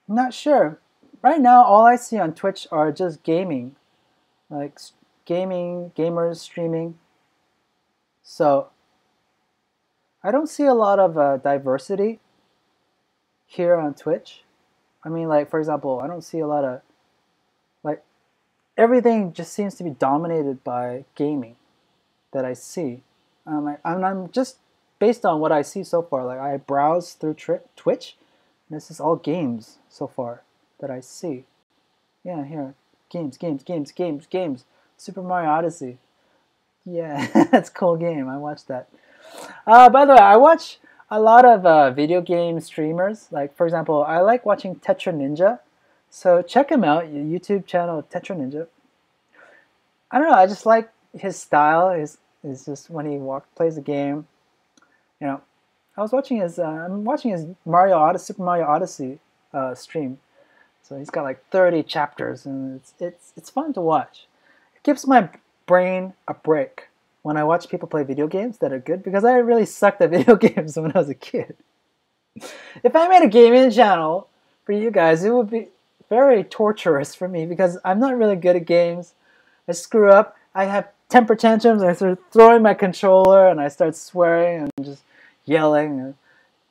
I'm not sure. Right now, all I see on Twitch are just gaming. Like gamers streaming. So, I don't see a lot of diversity here on Twitch. I mean, like, for example, I don't see a lot of, like, everything just seems to be dominated by gaming that I see. I'm just, based on what I see so far, like, I browse through Twitch, and this is all games so far that I see. Yeah, here, games. Super Mario Odyssey. Yeah, that's a cool game. I watched that. By the way, I watch a lot of video game streamers. Like, for example, I like watching Tetra Ninja. So check him out, YouTube channel Tetra Ninja. I don't know, I just like his style. Is just when he plays a game. You know, I'm watching his Super Mario Odyssey stream. So he's got like 30 chapters, and it's fun to watch. It gives my brain a break when I watch people play video games that are good, because I really sucked at video games when I was a kid. If I made a gaming channel for you guys, it would be very torturous for me, because I'm not really good at games. I screw up, I have temper tantrums, and I start throwing my controller, and I start swearing and just yelling.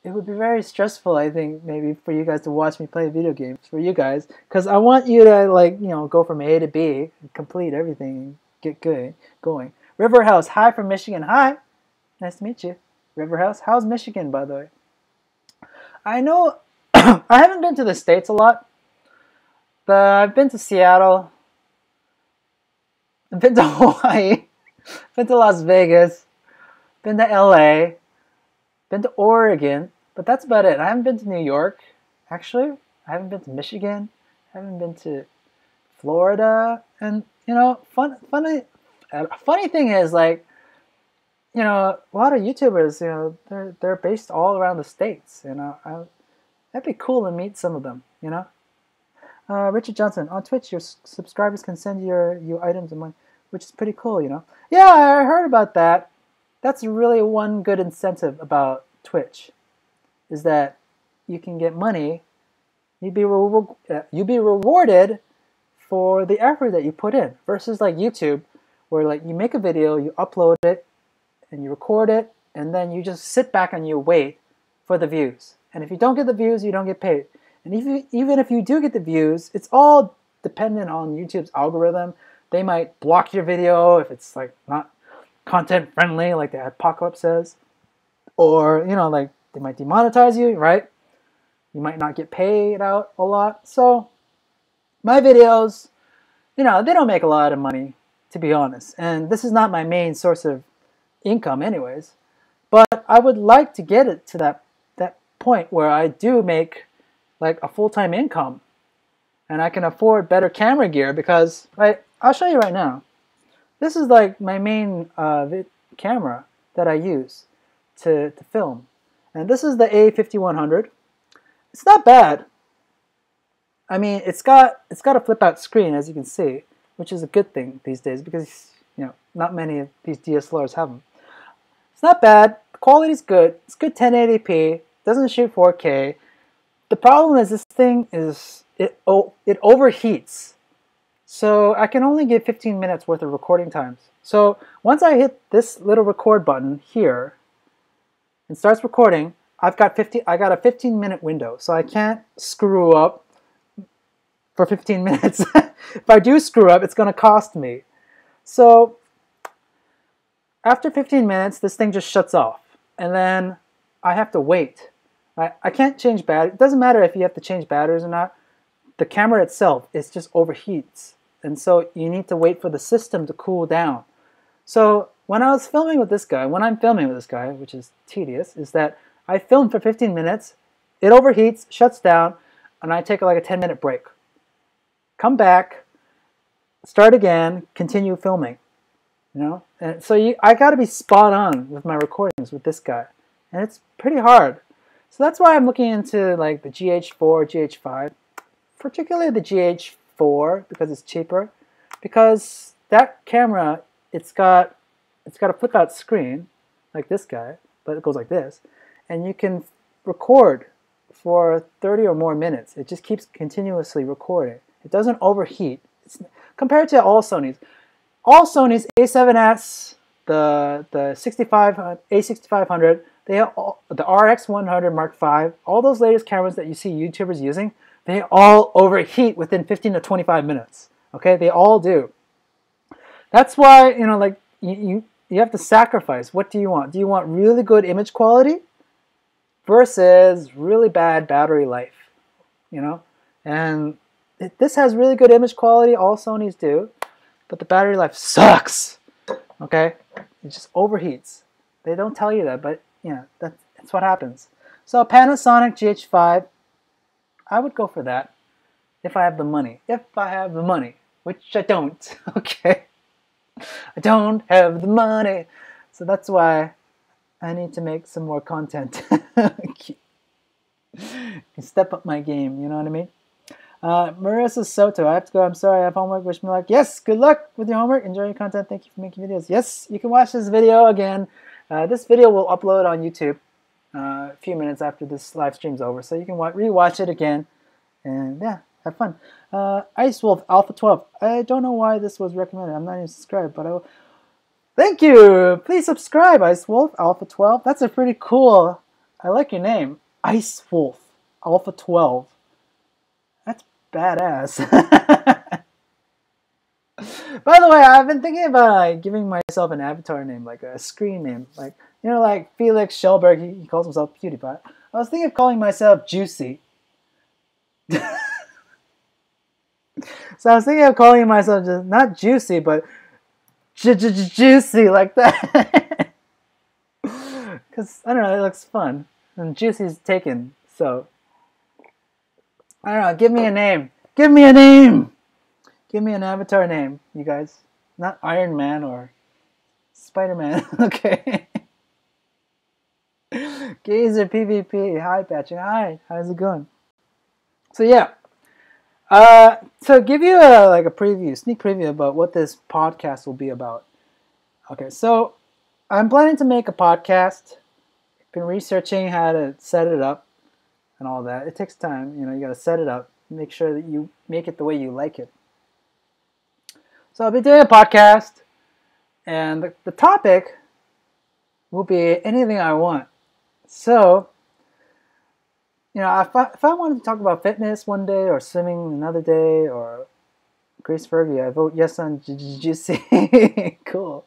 It would be very stressful, I think, maybe for you guys to watch me play video games for you guys, because I want you to, like, you know, go from A to B and complete everything and get going. River House, hi from Michigan. Hi, nice to meet you. River House, how's Michigan, by the way? I know I haven't been to the States a lot. I've been to Seattle. I've been to Hawaii. Been to Las Vegas. Been to LA. Been to Oregon. But that's about it. I haven't been to New York, actually. I haven't been to Michigan. I haven't been to Florida. And, you know, funny thing is, like, you know, a lot of YouTubers, you know, they're based all around the States, you know. That'd be cool to meet some of them, you know. Richard Johnson, on Twitch, your subscribers can send you items and money, which is pretty cool, you know. Yeah, I heard about that. That's really one good incentive about Twitch, is that you can get money. You'd be rewarded for the effort that you put in, versus like YouTube, where like you make a video, you upload it, and you record it, and then you just sit back and you wait for the views. And if you don't get the views, you don't get paid. And even if you do get the views, it's all dependent on YouTube's algorithm. They might block your video if it's like not content friendly, like the apocalypse says, or you know, like they might demonetize you, right? You might not get paid out a lot. So my videos, you know, they don't make a lot of money, to be honest. And this is not my main source of income, anyways. But I would like to get it to that point where I do make like a full-time income, and I can afford better camera gear, because I'll show you right now. This is like my main camera that I use to film, and this is the A5100. It's not bad. I mean, it's got a flip-out screen, as you can see, which is a good thing these days, because you know not many of these DSLRs have them. It's not bad. The quality's good. It's good 1080p. Doesn't shoot 4K. The problem is this thing is it overheats. So I can only get 15 minutes worth of recording times. So once I hit this little record button here and starts recording, I got a 15-minute window. So I can't screw up for 15 minutes. If I do screw up, it's going to cost me. So after 15 minutes, this thing just shuts off. And then I have to wait. I can't change batteries. It doesn't matter if you have to change batteries or not. The camera itself, it just overheats. And so you need to wait for the system to cool down. So when I'm filming with this guy, which is tedious, is that I film for 15 minutes, it overheats, shuts down, and I take like a 10-minute break. Come back, start again, continue filming. You know? And so I got to be spot on with my recordings with this guy. And it's pretty hard. So that's why I'm looking into like the GH4, GH5, particularly the GH4 because it's cheaper. Because that camera, it's got a flip-out screen like this guy, but it goes like this, and you can record for 30 or more minutes. It just keeps continuously recording. It doesn't overheat. Compared to all Sonys. All Sony's A7S, the A6500, they have the RX100 Mark V, all those latest cameras that you see YouTubers using, they all overheat within 15 to 25 minutes. Okay, they all do. That's why, you know, like you have to sacrifice. What do you want? Do you want really good image quality versus really bad battery life? You know, and this has really good image quality. All Sonys do, but the battery life sucks. Okay, it just overheats. They don't tell you that, but you know, that's what happens. So Panasonic GH5, I would go for that if I have the money. If I have the money, which I don't. Okay, I don't have the money, so that's why I need to make some more content. Step up my game. You know what I mean? Marissa Soto, I have to go. I'm sorry, I have homework. Wish me luck. Yes, good luck with your homework. Enjoy your content. Thank you for making videos. Yes, you can watch this video again. This video will upload on YouTube a few minutes after this live stream's over, so you can rewatch it again, and yeah, have fun. Ice Wolf Alpha 12. I don't know why this was recommended. I'm not even subscribed, but I will. Thank you. Please subscribe, Ice Wolf Alpha 12. That's a pretty cool. I like your name, Ice Wolf Alpha 12. That's badass. By the way, I've been thinking about like giving myself an avatar name, like a screen name, like you know, like Felix Schellberg. He calls himself PewDiePie. I was thinking of calling myself Juicy. So I was thinking of calling myself just not juicy, but juicy like that. Because, I don't know, it looks fun. And juicy's taken, so. I don't know, give me a name. Give me a name! Give me an avatar name, you guys. Not Iron Man or Spider-Man. Okay. Gazer PvP. Hi, Patrick. Hi. How's it going? So, yeah. To give you a preview, sneak preview about what this podcast will be about. Okay, so I'm planning to make a podcast. Been researching how to set it up and all that. It takes time, you got to set it up. Make sure that you make it the way you like it. So I'll be doing a podcast, and the topic will be anything I want. So, if I wanted to talk about fitness one day, or swimming another day, or Grace Fergie, I vote yes on juicy. Cool.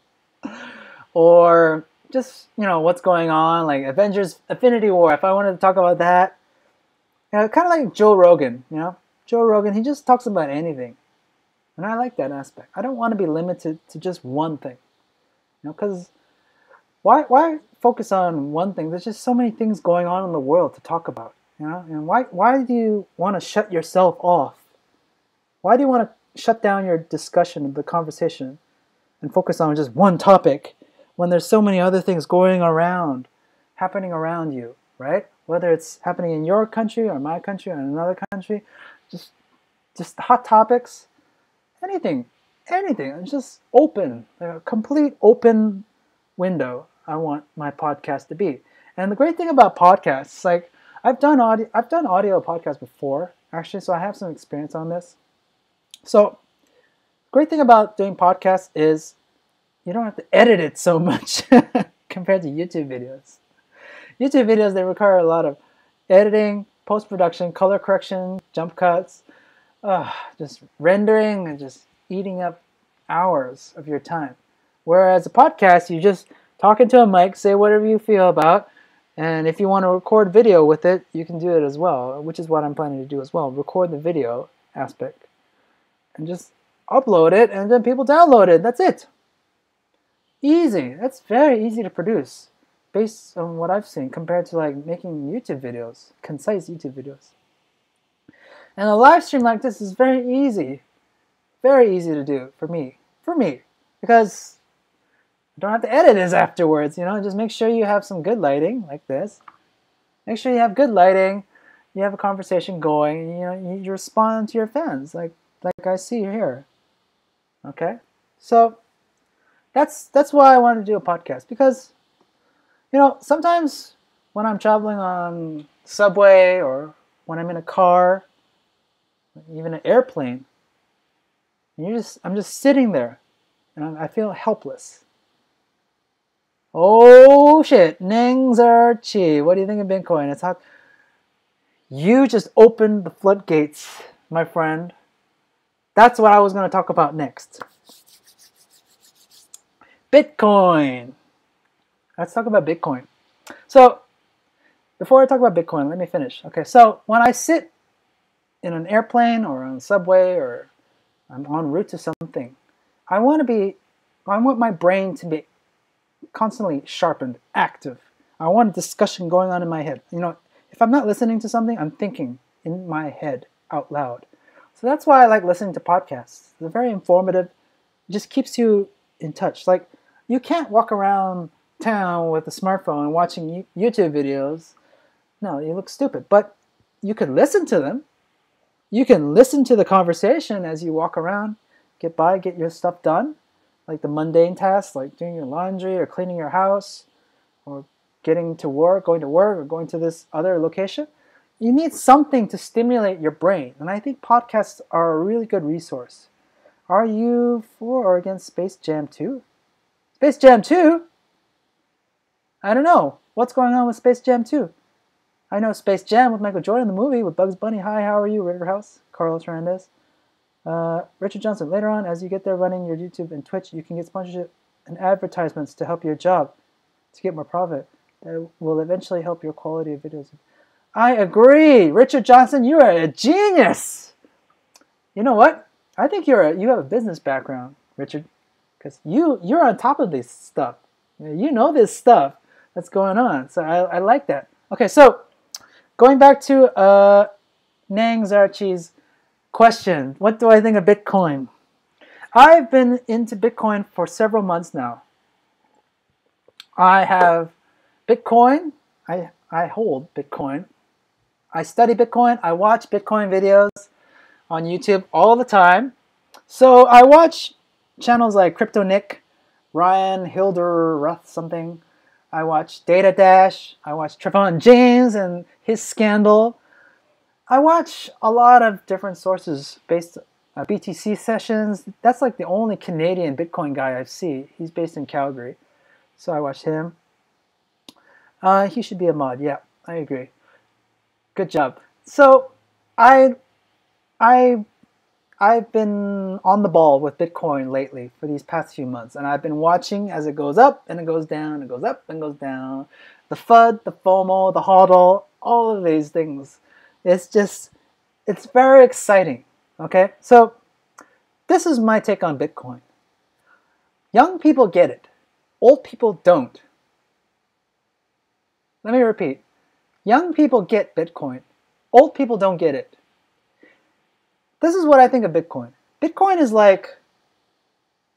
Or just, what's going on, like Avengers Infinity War. If I wanted to talk about that, kind of like Joe Rogan, Joe Rogan, he just talks about anything. And I like that aspect. I don't want to be limited to just one thing. Because why focus on one thing? There's just so many things going on in the world to talk about. And why do you want to shut yourself off? Why do you want to shut down your discussion, the conversation, and focus on just one topic when there's so many other things happening around you, right? Whether it's happening in your country or my country or another country, just hot topics. Anything, it's just open, like a complete open window. I want my podcast to be. And the great thing about podcasts, like I've done audio podcasts before, actually, so I have some experience on this. So, great thing about doing podcasts is you don't have to edit it so much compared to YouTube videos. YouTube videos, they require a lot of editing, post-production, color correction, jump cuts, just rendering and just eating up hours of your time. Whereas a podcast, you just talk into a mic, say whatever you feel about, and if you want to record video with it, you can do it as well, which is what I'm planning to do as well. Record the video aspect and just upload it, and then people download it. That's it. Easy. That's very easy to produce based on what I've seen compared to like making YouTube videos, concise YouTube videos. And a live stream like this is very easy to do for me, because you don't have to edit this afterwards, just make sure you have some good lighting like this. Make sure you have good lighting, you have a conversation going, you respond to your fans like I see here. Okay? So that's why I wanted to do a podcast, because sometimes when I'm traveling on subway or when I'm in a car, even an airplane, I'm just sitting there and I feel helpless. Oh shit, Nengzerchi, what do you think of Bitcoin? It's hot. You just opened the floodgates, my friend. That's what I was going to talk about next. Bitcoin. Let's talk about Bitcoin. So, before I talk about Bitcoin, let me finish. Okay, so when I sit in an airplane or on a subway or I'm en route to something, I want my brain to be constantly sharpened, active. I want a discussion going on in my head. If I'm not listening to something, I'm thinking in my head out loud. So that's why I like listening to podcasts. They're very informative. It just keeps you in touch. Like, you can't walk around town with a smartphone watching YouTube videos. No, you look stupid. But you could listen to them. You can listen to the conversation as you walk around, get your stuff done, like the mundane tasks, like doing your laundry or cleaning your house, or going to work, or going to this other location. You need something to stimulate your brain, and I think podcasts are a really good resource. Are you for or against Space Jam 2? Space Jam 2? I don't know. What's going on with Space Jam 2? I know Space Jam with Michael Jordan, the movie with Bugs Bunny. Hi, how are you, Riverhouse? Carlos Hernandez. Richard Johnson, later on, as you get there running your YouTube and Twitch, you can get sponsorship and advertisements to help your job to get more profit. That will eventually help your quality of videos. I agree. Richard Johnson, you are a genius. You know what? I think you have a business background, Richard, because you're on top of this stuff. You know this stuff that's going on. So I like that. Okay, so going back to Nang Zarchi's question, what do I think of Bitcoin? I've been into Bitcoin for several months now. I have Bitcoin. I hold Bitcoin. I study Bitcoin. I watch Bitcoin videos on YouTube all the time. So I watch channels like Crypto Nick, Ryan Hilderroth something. I watch Data Dash. I watch Trevon James and his scandal. I watch a lot of different sources based BTC sessions. That's like the only Canadian Bitcoin guy I see. He's based in Calgary. So I watched him. He should be a mod. Yeah, I agree. Good job. So I've been on the ball with Bitcoin lately for these past few months, and I've been watching as it goes up and it goes down, it goes up and goes down. The FUD, the FOMO, the HODL, all of these things. It's very exciting. Okay, so this is my take on Bitcoin. Young people get it. Old people don't. Let me repeat. Young people get Bitcoin. Old people don't get it. This is what I think of Bitcoin. Bitcoin is like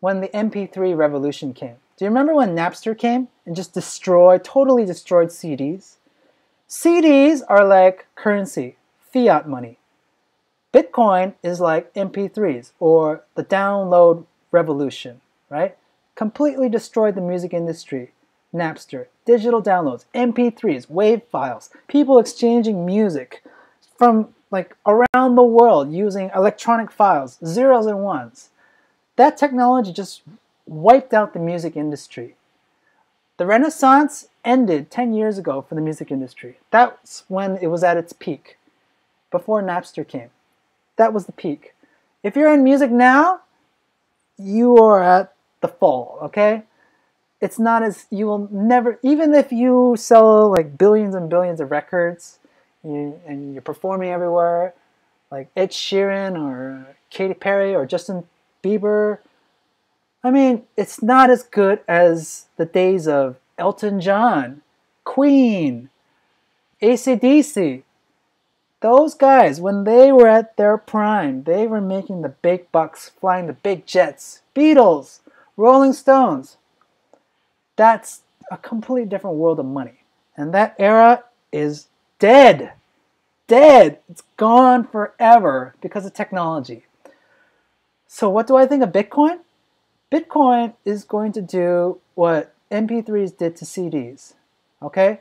when the MP3 revolution came. Do you remember when Napster came and just totally destroyed CDs? CDs are like currency, fiat money. Bitcoin is like MP3s or the download revolution, right? Completely destroyed the music industry. Napster, digital downloads, MP3s, WAV files, people exchanging music from like around the world using electronic files, zeros and ones. That technology just wiped out the music industry. The Renaissance ended 10 years ago for the music industry. That's when it was at its peak, before Napster came. That was the peak. If you're in music now, you are at the fall, okay? It's not as, you will never, even if you sell like billions and billions of records and you're performing everywhere, like Ed Sheeran or Katy Perry or Justin Bieber, I mean, it's not as good as the days of Elton John, Queen, AC/DC. Those guys, when they were at their prime, they were making the big bucks, flying the big jets. Beatles, Rolling Stones. That's a completely different world of money. And that era is dead. Dead. It's gone forever because of technology. So what do I think of Bitcoin? Bitcoin is going to do what MP3s did to CDs. Okay?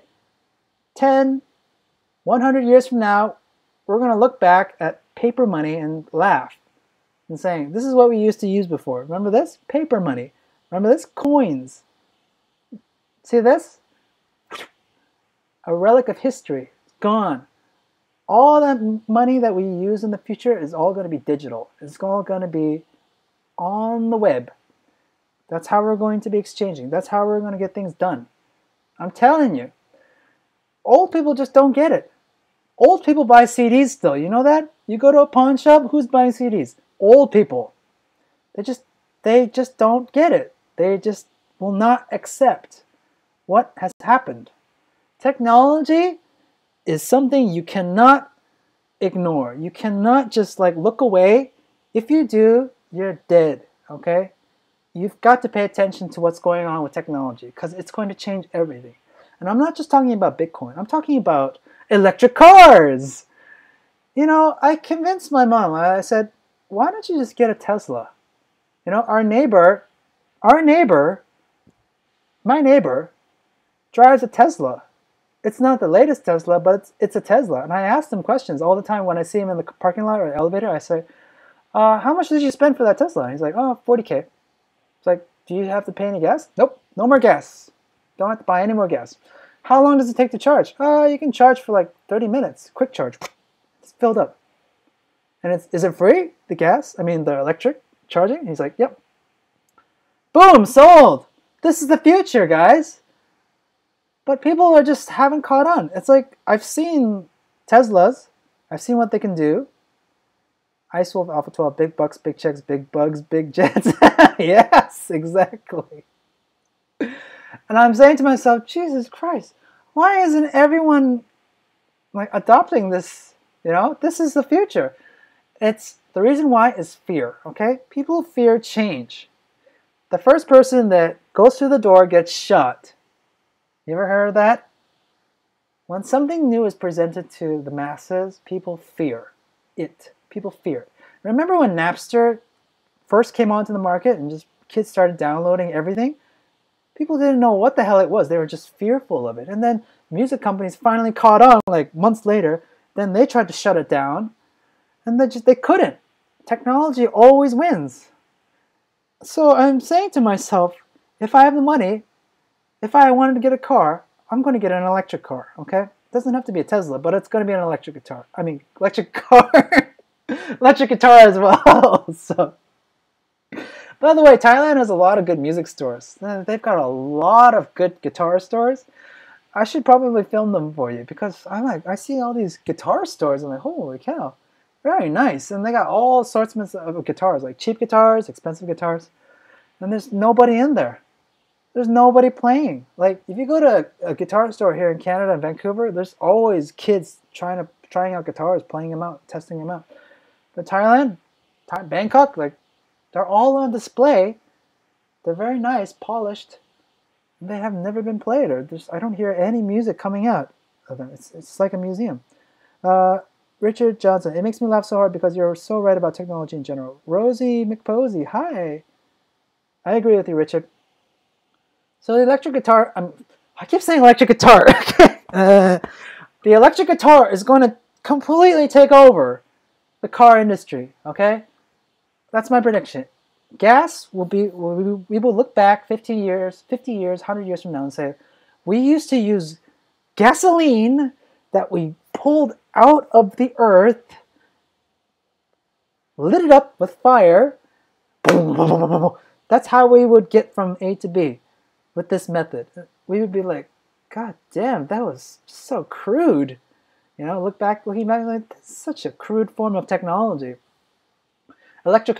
10, 100 years from now, we're going to look back at paper money and laugh and saying, this is what we used to use before. Remember this? Paper money. Remember this? Coins. See this? A relic of history. It's gone. All that money that we use in the future is all going to be digital. It's all going to be on the web. That's how we're going to be exchanging. That's how we're going to get things done. I'm telling you. Old people just don't get it. Old people buy CDs still. You know that? You go to a pawn shop, who's buying CDs? Old people. They just don't get it. They just will not accept what has happened. Technology is something you cannot ignore. You cannot just like look away. If you do, you're dead, okay? You've got to pay attention to what's going on with technology because it's going to change everything. And I'm not just talking about Bitcoin. I'm talking about electric cars. You know, I convinced my mom. I said, why don't you just get a Tesla? You know, my neighbor drives a Tesla. It's not the latest Tesla, but it's a Tesla. And I ask him questions all the time when I see him in the parking lot or the elevator. I say, how much did you spend for that Tesla? And he's like, oh, 40K. It's like, do you have to pay any gas? Nope, no more gas. Don't have to buy any more gas. How long does it take to charge? You can charge for like 30 minutes. Quick charge. It's filled up. And is it free, the gas? I mean, the electric charging? He's like, yep. Boom, sold. This is the future, guys. But people just haven't caught on. It's like, I've seen Teslas. I've seen what they can do. Ice Wolf Alpha 12, big bucks, big checks, big bugs, big jets. Yes, exactly. And I'm saying to myself, Jesus Christ, why isn't everyone like adopting this? You know, this is the future. It's the reason why is fear, okay? People fear change. The first person that goes through the door gets shot. You ever heard of that? When something new is presented to the masses, people fear it. People fear it. Remember when Napster first came onto the market and just kids started downloading everything? People didn't know what the hell it was. They were just fearful of it. And then music companies finally caught on like months later. Then they tried to shut it down. And they couldn't. Technology always wins. So I'm saying to myself, if I have the money, if I wanted to get a car, I'm going to get an electric car, okay? It doesn't have to be a Tesla, but it's going to be an electric guitar. I mean, electric car. Electric guitar as well. So, by the way, Thailand has a lot of good music stores. They've got a lot of good guitar stores. I should probably film them for you because I see all these guitar stores. I'm like, holy cow, very nice. And they got all sorts of guitars, like cheap guitars, expensive guitars. And there's nobody in there. There's nobody playing. Like, if you go to a guitar store here in Canada and Vancouver, there's always kids trying out guitars, playing them out, testing them out. But Thailand, Bangkok, like, they're all on display. They're very nice, polished. They have never been played, or I don't hear any music coming out of them. It's like a museum. Richard Johnson, it makes me laugh so hard because you're so right about technology in general. Rosie McPosey, hi. I agree with you, Richard. So the electric guitar, I keep saying electric guitar. The electric guitar is going to completely take over the car industry, okay? That's my prediction. Gas will be, we will look back 50 years, 100 years from now and say, we used to use gasoline that we pulled out of the earth, lit it up with fire. That's how we would get from A to B with this method. We would be like, God damn, that was so crude. You know, looking back, like, that's such a crude form of technology. Electric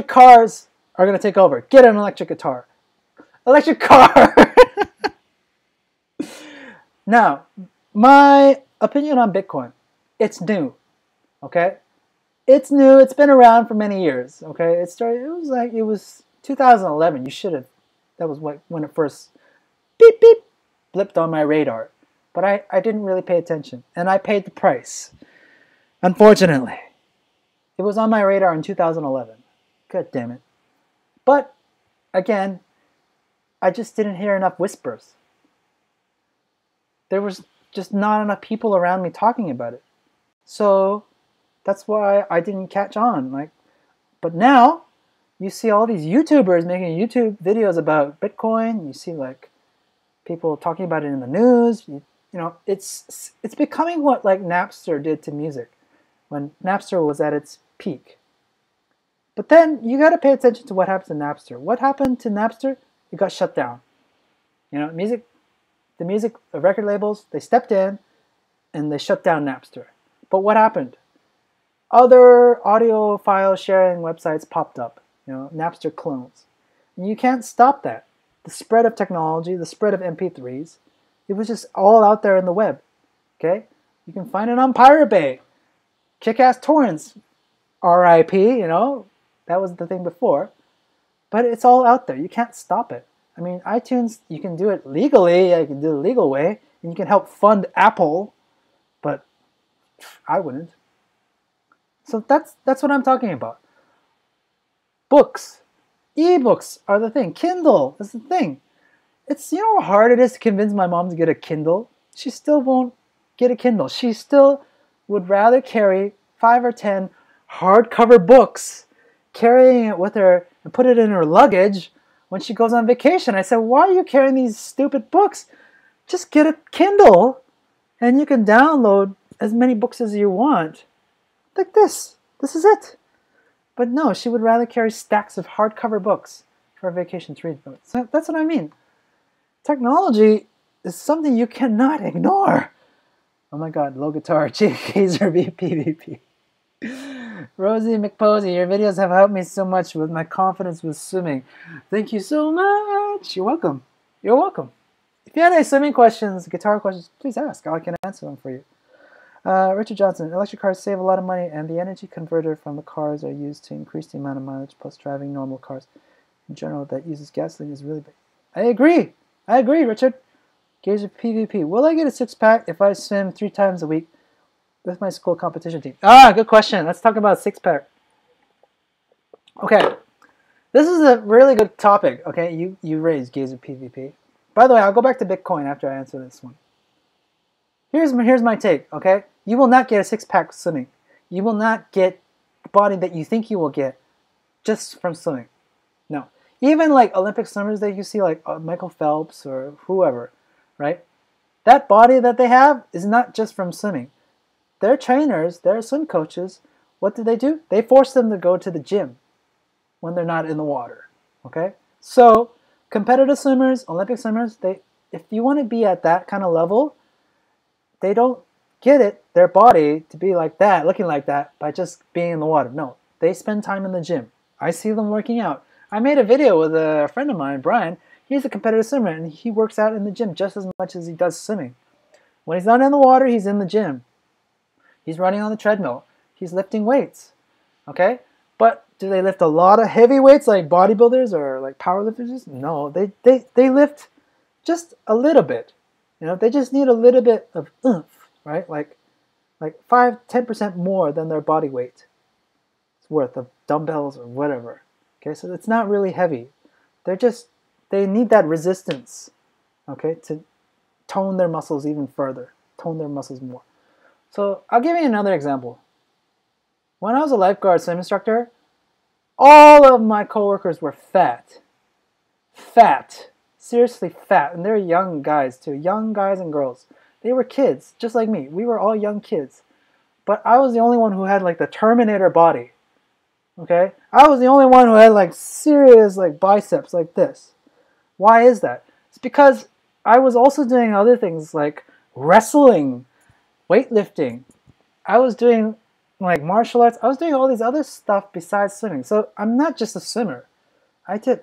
cars are going to take over. Get an electric guitar. Electric car! Now, my opinion on Bitcoin. It's new. Okay? It's new. It's been around for many years. Okay? It was 2011. That was when it first beep beep blipped on my radar. But I didn't really pay attention. And I paid the price. Unfortunately. It was on my radar in 2011. God damn it. But, again, I just didn't hear enough whispers. There was just not enough people around me talking about it. So, that's why I didn't catch on. But now, you see all these YouTubers making YouTube videos about Bitcoin. You see, people talking about it in the news. You know, it's becoming what, Napster did to music. When Napster was at its peak. But then you got to pay attention to what happened to Napster. What happened to Napster? It got shut down. You know, the record labels, they stepped in and they shut down Napster. But what happened? Other audio file sharing websites popped up. You know, Napster clones. And you can't stop that. The spread of technology, the spread of MP3s, it was just all out there in the web. Okay? You can find it on Pirate Bay. Kick-ass torrents, RIP, you know, that was the thing before. But it's all out there. You can't stop it. I mean, iTunes, you can do it legally, you can do it the legal way, and you can help fund Apple, but I wouldn't. So that's what I'm talking about. Books. E-books are the thing. Kindle is the thing. You know how hard it is to convince my mom to get a Kindle? She still won't get a Kindle. She still would rather carry 5 or 10 hardcover books, carrying it with her and put it in her luggage when she goes on vacation. I said, why are you carrying these stupid books? Just get a Kindle and you can download as many books as you want. Like this. This is it. But no, she would rather carry stacks of hardcover books for a vacation to read. So that's what I mean. Technology is something you cannot ignore. Oh my god, low guitar, cheap gazer, PvP. Rosie McPosey, your videos have helped me so much with my confidence with swimming. Thank you so much. You're welcome. You're welcome. If you have any swimming questions, guitar questions, please ask. I can answer them for you. Richard Johnson, electric cars save a lot of money, and the energy converter from the cars are used to increase the amount of mileage, plus driving normal cars in general that uses gasoline is really big. I agree, Richard. Gazer PvP. Will I get a six-pack if I swim 3 times a week with my school competition team? Ah, good question. Let's talk about six-pack. Okay, this is a really good topic. Okay, you raised Gazer PvP. By the way, I'll go back to Bitcoin after I answer this one. Here's my take. Okay, you will not get a six-pack swimming. You will not get the body that you think you will get just from swimming. No, even like Olympic swimmers that you see, like Michael Phelps or whoever, right? That body that they have is not just from swimming. Their trainers, their swim coaches, what do? They force them to go to the gym when they're not in the water. Okay, so competitive swimmers, Olympic swimmers, if you want to be at that kind of level, they don't get it, their body, to be like that, looking like that, by just being in the water. No, they spend time in the gym. I see them working out. I made a video with a friend of mine, Brian. He's a competitive swimmer, and he works out in the gym just as much as he does swimming. When he's not in the water, he's in the gym. He's running on the treadmill. He's lifting weights. Okay? But do they lift a lot of heavy weights like bodybuilders or like powerlifters? No, they lift just a little bit. You know, they just need a little bit of oomph, right? Like 5-10% more than their body weight. It's worth of dumbbells or whatever. Okay, so it's not really heavy. They need that resistance, okay, to tone their muscles even further, tone their muscles more. So I'll give you another example. When I was a lifeguard swim instructor, all of my coworkers were fat. Fat. Seriously fat. And they're young guys too. Young guys and girls. They were kids, just like me. We were all young kids. But I was the only one who had like the Terminator body. Okay? I was the only one who had like serious like biceps like this. Why is that? It's because I was also doing other things like wrestling, weightlifting. I was doing like martial arts. I was doing all these other stuff besides swimming. So I'm not just a swimmer. I did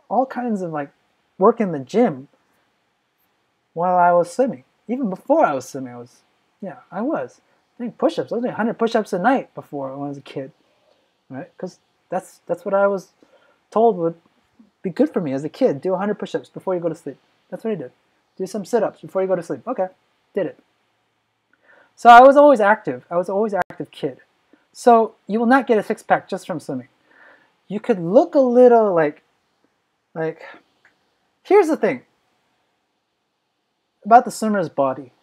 all kinds of like work in the gym while I was swimming. Even before I was swimming, I was doing push-ups. I was doing 100 push-ups a night before when I was a kid, right? Because that's what I was told would be good for me as a kid. Do 100 push-ups before you go to sleep. That's what I did. Do some sit-ups before you go to sleep. Okay, did it. So I was always active. I was always an active kid. So you will not get a six-pack just from swimming. You could look a little like, here's the thing about the swimmer's body.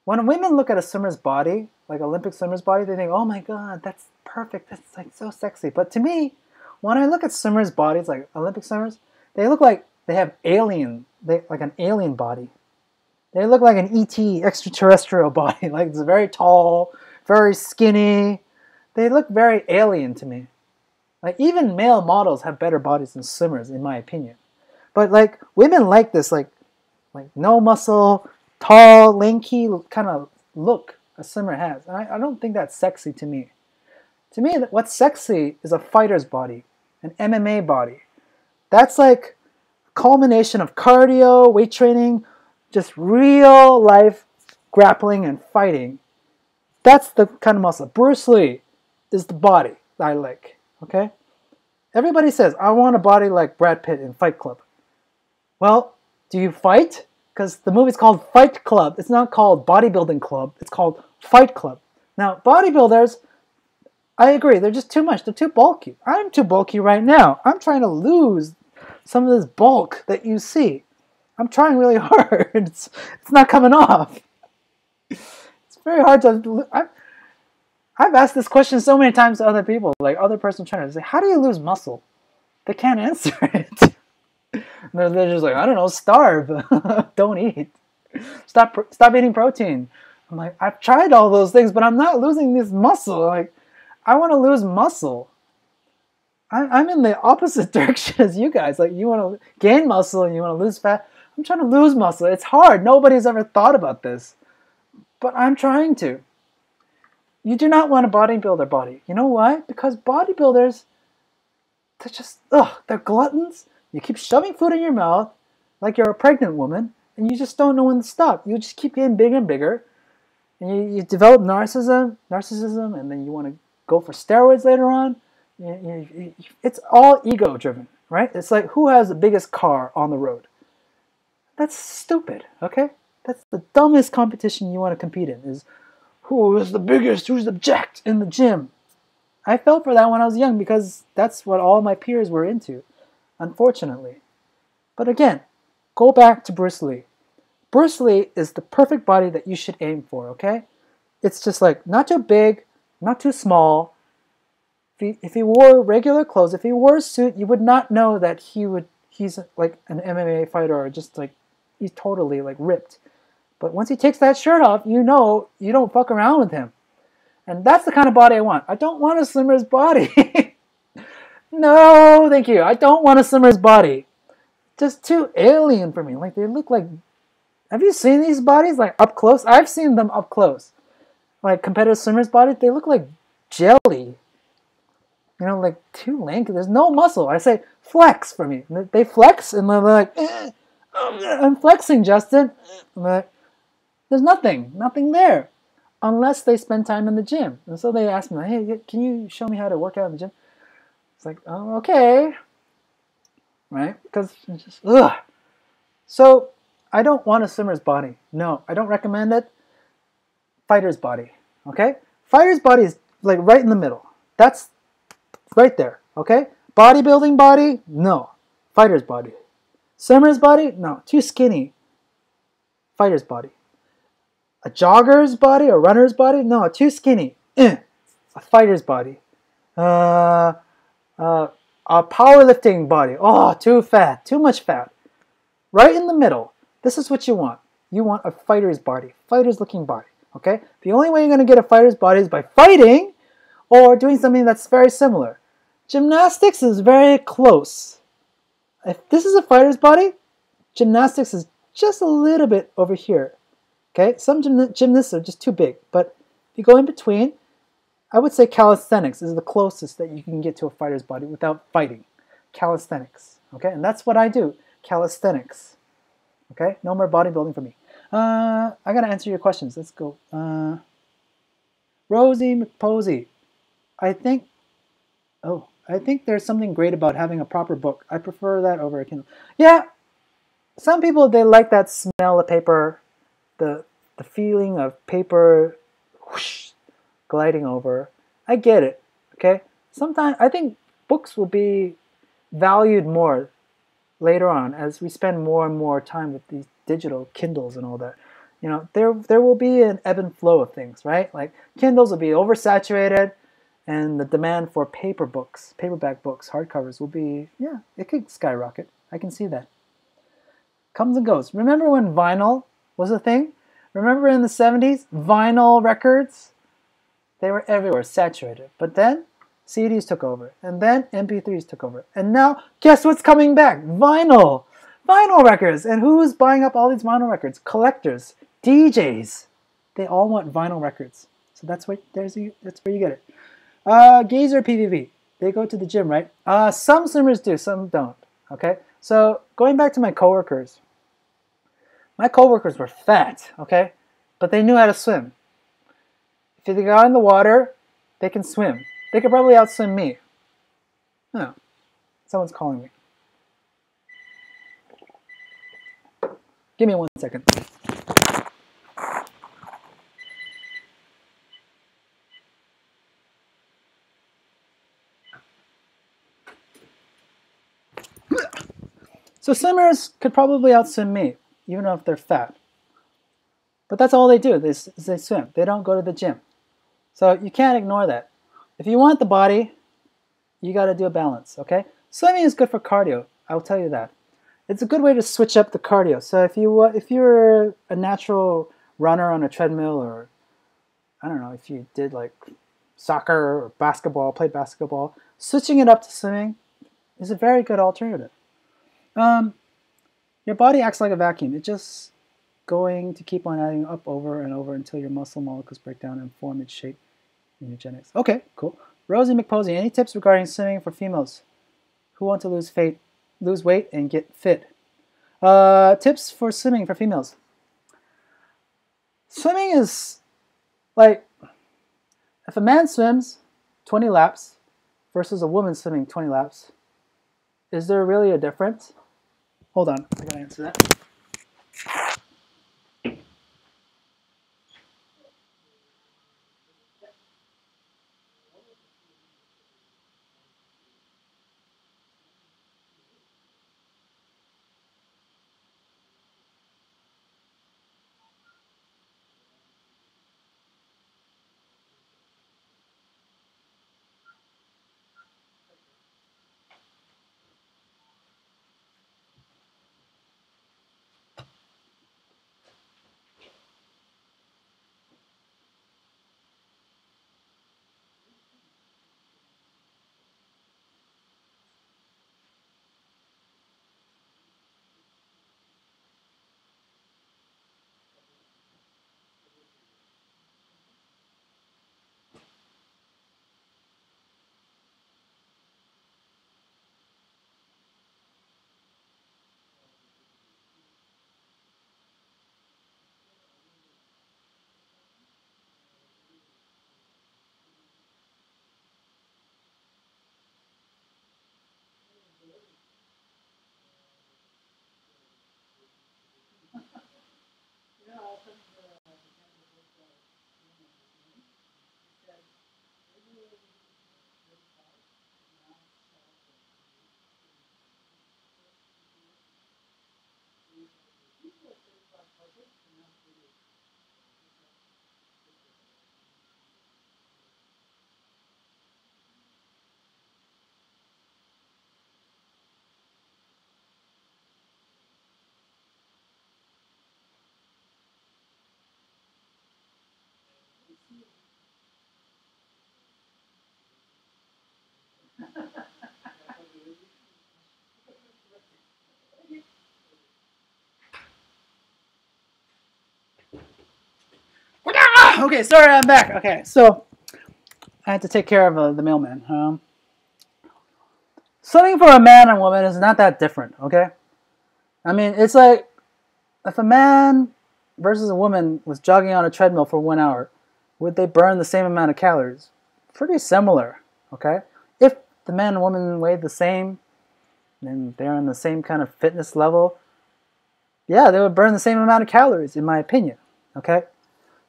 When women look at a swimmer's body, like Olympic swimmer's body, they think, oh my God, that's perfect. That's like so sexy. But to me, when I look at swimmers' bodies, like Olympic swimmers, they look like they have like an alien body. They look like an ET, extraterrestrial body. Like it's very tall, very skinny. They look very alien to me. Like even male models have better bodies than swimmers, in my opinion. But like women like this, like no muscle, tall, lanky kind of look a swimmer has. And I don't think that's sexy to me. To me, what's sexy is a fighter's body, an MMA body. That's like a culmination of cardio, weight training, just real life grappling and fighting. That's the kind of muscle. Bruce Lee is the body that I like. Okay? Everybody says, I want a body like Brad Pitt in Fight Club. Well, do you fight? Because the movie's called Fight Club. It's not called Bodybuilding Club. It's called Fight Club. Now, bodybuilders, I agree, they're just too much. They're too bulky. I'm too bulky right now. I'm trying to lose some of this bulk that you see. I'm trying really hard. It's not coming off. It's very hard to... I've asked this question so many times to other people, like other personal trainers. They say, how do you lose muscle? They can't answer it. They're just like, I don't know, starve. Don't eat. Stop eating protein. I'm like, I've tried all those things, but I'm not losing this muscle. Like, I want to lose muscle. I'm in the opposite direction as you guys. Like, you want to gain muscle and you want to lose fat. I'm trying to lose muscle. It's hard. Nobody's ever thought about this. but I'm trying to. You do not want a bodybuilder body. You know why? Because bodybuilders, they're just, they're gluttons. You keep shoving food in your mouth like you're a pregnant woman, and you just don't know when to stop. You just keep getting bigger and bigger, and you develop narcissism, and then you want to go for steroids later on. It's all ego-driven, right? It's like, who has the biggest car on the road? That's stupid, okay? That's the dumbest competition you want to compete in, is who is the biggest, who's the jacked in the gym. I fell for that when I was young because that's what all my peers were into, unfortunately. But again, go back to Bruce Lee. Bruce Lee is the perfect body that you should aim for, okay? It's just like, not too big, not too small. If he wore regular clothes, if he wore a suit, you would not know that he's like an MMA fighter, or just like, he's totally like ripped. But once he takes that shirt off, you know you don't fuck around with him. And that's the kind of body I want. I don't want a swimmer's body. No, thank you. I don't want a swimmer's body. Just too alien for me. Like, they look like... Have you seen these bodies, like, up close? I've seen them up close. Like, competitive swimmers' bodies, they look like jelly. You know, like, too lanky. There's no muscle. I say, flex for me. They flex, and they're like, I'm flexing, Justin. I'm like, there's nothing there. Unless they spend time in the gym. And so they ask me, hey, can you show me how to work out in the gym? It's like, oh, okay. Right? Because it's just, ugh. So, I don't want a swimmer's body. No, I don't recommend it. Fighter's body. Okay? Fighter's body is like right in the middle. That's right there. Okay? Bodybuilding body? No. Fighter's body. Swimmer's body? No. Too skinny. Fighter's body. A jogger's body? A runner's body? No. Too skinny. A fighter's body. A powerlifting body. Oh, too fat. Too much fat. Right in the middle. This is what you want. You want a fighter's body. Fighter's looking body. Okay? The only way you're going to get a fighter's body is by fighting or doing something that's very similar. Gymnastics is very close. If this is a fighter's body, gymnastics is just a little bit over here. Okay? Some gymnasts are just too big. But if you go in between, I would say calisthenics is the closest that you can get to a fighter's body without fighting. Calisthenics. Okay? And that's what I do. Calisthenics. Okay? No more bodybuilding for me. I gotta answer your questions. Let's go. Rosie McPosey. I think there's something great about having a proper book. I prefer that over a Kindle. Yeah, some people, they like that smell of paper, the feeling of paper whoosh, gliding over. I get it, okay? Sometimes I think books will be valued more later on as we spend more and more time with these digital Kindles and all that. You know, there will be an ebb and flow of things, right? Like Kindles will be oversaturated, and the demand for paper books, paperback books, hardcovers will be, yeah, it could skyrocket. I can see that. Comes and goes. Remember when vinyl was a thing? Remember in the 70s, vinyl records? They were everywhere, saturated. But then CDs took over, and then MP3s took over. And now, guess what's coming back? Vinyl! Vinyl records! And who's buying up all these vinyl records? Collectors, DJs. They all want vinyl records. So that's where you get it. Gazer PVV. They go to the gym, right? Some swimmers do, some don't. Okay? So, going back to my coworkers. My coworkers were fat, okay? But they knew how to swim. If they got in the water, they can swim. They could probably outswim me. Oh, someone's calling me. Give me 1 second. So swimmers could probably outswim me, even if they're fat. But that's all they do, is they swim. They don't go to the gym. So you can't ignore that. If you want the body, you got to do a balance, okay? Swimming is good for cardio, I'll tell you that. It's a good way to switch up the cardio. So if you're a natural runner on a treadmill, or I don't know, if you did like soccer or basketball, played basketball, switching it up to swimming is a very good alternative. Your body acts like a vacuum. It just going to keep on adding up over and over until your muscle molecules break down and form its shape in your genetics. Okay, cool. Rosie McPosey, any tips regarding swimming for females who want to lose weight and get fit? Tips for swimming for females. Swimming is like, if a man swims 20 laps versus a woman swimming 20 laps, is there really a difference? Hold on, I gotta answer that. Okay, sorry, I'm back. Okay, so I had to take care of the mailman. Swimming for a man and woman is not that different, okay? I mean, it's like if a man versus a woman was jogging on a treadmill for 1 hour, would they burn the same amount of calories? Pretty similar, okay? If the man and woman weighed the same, and they're on the same kind of fitness level, yeah, they would burn the same amount of calories, in my opinion, okay?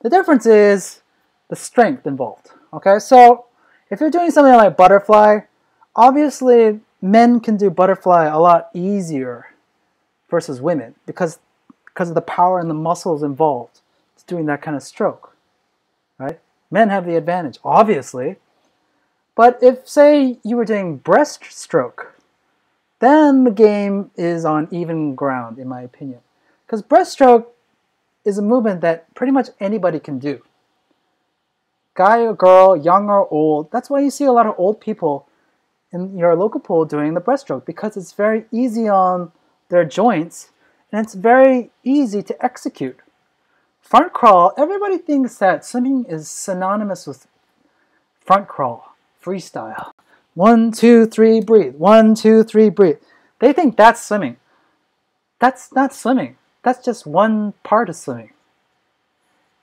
The difference is the strength involved, okay? So if you're doing something like butterfly, obviously men can do butterfly a lot easier versus women because of the power and the muscles involved doing that kind of stroke, right? Men have the advantage, obviously. But if, say, you were doing breaststroke, then the game is on even ground, in my opinion. Because breaststroke is a movement that pretty much anybody can do. Guy or girl, young or old. That's why you see a lot of old people in your local pool doing the breaststroke, because it's very easy on their joints and it's very easy to execute. Front crawl, everybody thinks that swimming is synonymous with front crawl, freestyle. 1, 2, 3, breathe. 1, 2, 3, breathe. They think that's swimming. That's not swimming. That's just one part of swimming.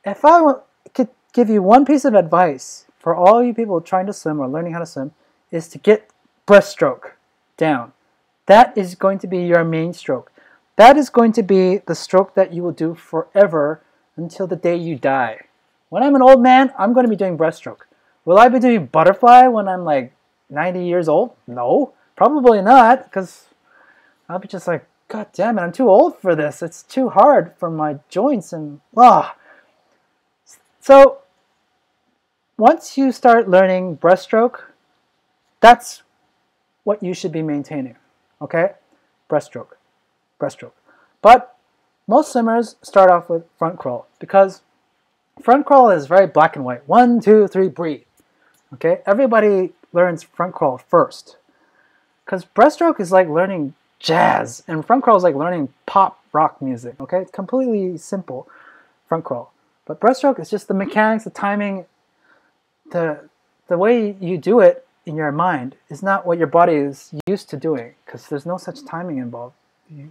If I could give you one piece of advice for all you people trying to swim or learning how to swim, is to get breaststroke down. That is going to be your main stroke. That is going to be the stroke that you will do forever until the day you die. When I'm an old man, I'm going to be doing breaststroke. Will I be doing butterfly when I'm like 90 years old? No, probably not, because I'll be just like, God damn it, I'm too old for this. It's too hard for my joints and So once you start learning breaststroke, that's what you should be maintaining, okay? Breaststroke. But most swimmers start off with front crawl because front crawl is very black and white. 1, 2, 3, breathe. Okay, everybody learns front crawl first because breaststroke is like learning jazz. And front crawl is like learning pop rock music, okay? It's completely simple, front crawl. But breaststroke is just the mechanics, the timing, the way you do it in your mind is not what your body is used to doing, because there's no such timing involved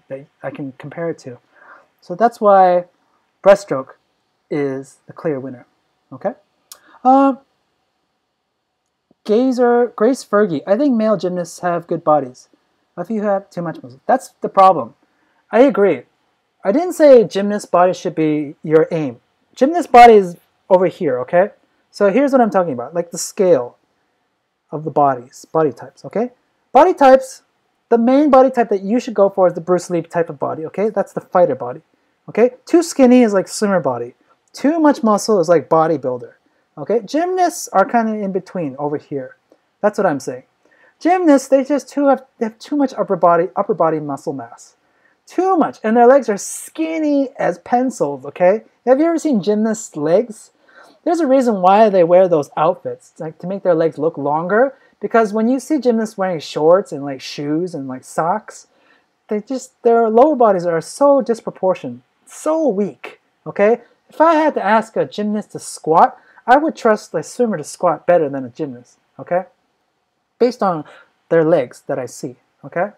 that I can compare it to. So that's why breaststroke is the clear winner, okay? Grace Fergie, I think male gymnasts have good bodies. A few have too much muscle. That's the problem. I agree. I didn't say gymnast body should be your aim. Gymnast body is over here, okay? So here's what I'm talking about, like the scale of the body types, okay? Body types, the main body type that you should go for is the Bruce Lee type of body, okay? That's the fighter body, okay? Too skinny is like swimmer body. Too much muscle is like bodybuilder, okay? Gymnasts are kind of in between over here. That's what I'm saying. Gymnasts, they have too much upper body muscle mass. Too much. And their legs are skinny as pencils, okay? Have you ever seen gymnasts' legs? There's a reason why they wear those outfits, like to make their legs look longer, because when you see gymnasts wearing shorts and like shoes and like socks, their lower bodies are so disproportionate, so weak, okay? If I had to ask a gymnast to squat, I would trust a swimmer to squat better than a gymnast, okay? Based on their legs that I see, okay?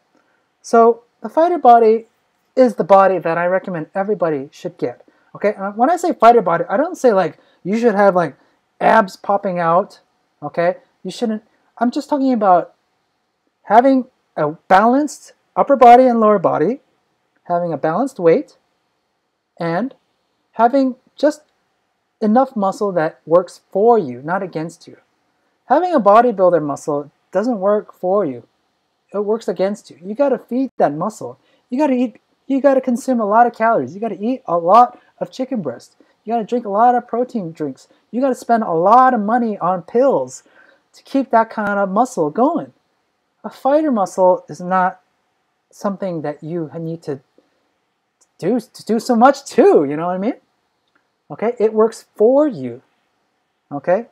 So the fighter body is the body that I recommend everybody should get, okay? When I say fighter body, I don't say like you should have like abs popping out, okay? You shouldn't. I'm just talking about having a balanced upper body and lower body, having a balanced weight, and having just enough muscle that works for you, not against you. Having a bodybuilder muscle doesn't work for you. It works against you. You got to feed that muscle. You got to eat. You got to consume a lot of calories. You got to eat a lot of chicken breast. You got to drink a lot of protein drinks. You got to spend a lot of money on pills to keep that kind of muscle going. A fighter muscle is not something that you need to do so much too. You know what I mean? Okay, it works for you. Okay,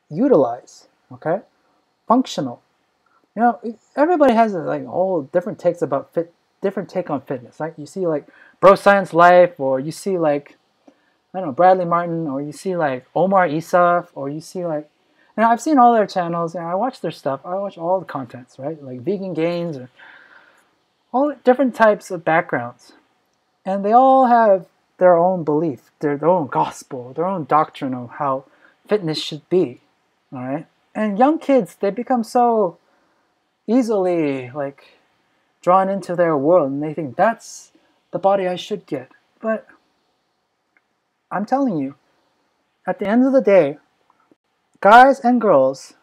utilize. Okay, functional. You know, everybody has like all different takes about different take on fitness. Right? You see like Bro Science Life, or you see like I don't know Bradley Martin, or you see like Omar Isuf, or you see like I've seen all their channels and I watch their stuff. I watch all the contents, right? Like Vegan Gains, or all different types of backgrounds, and they all have their own belief, their own gospel, their own doctrine of how fitness should be. All right, and young kids, they become so easily like drawn into their world, and they think that's the body I should get. But I'm telling you, at the end of the day, guys and girls,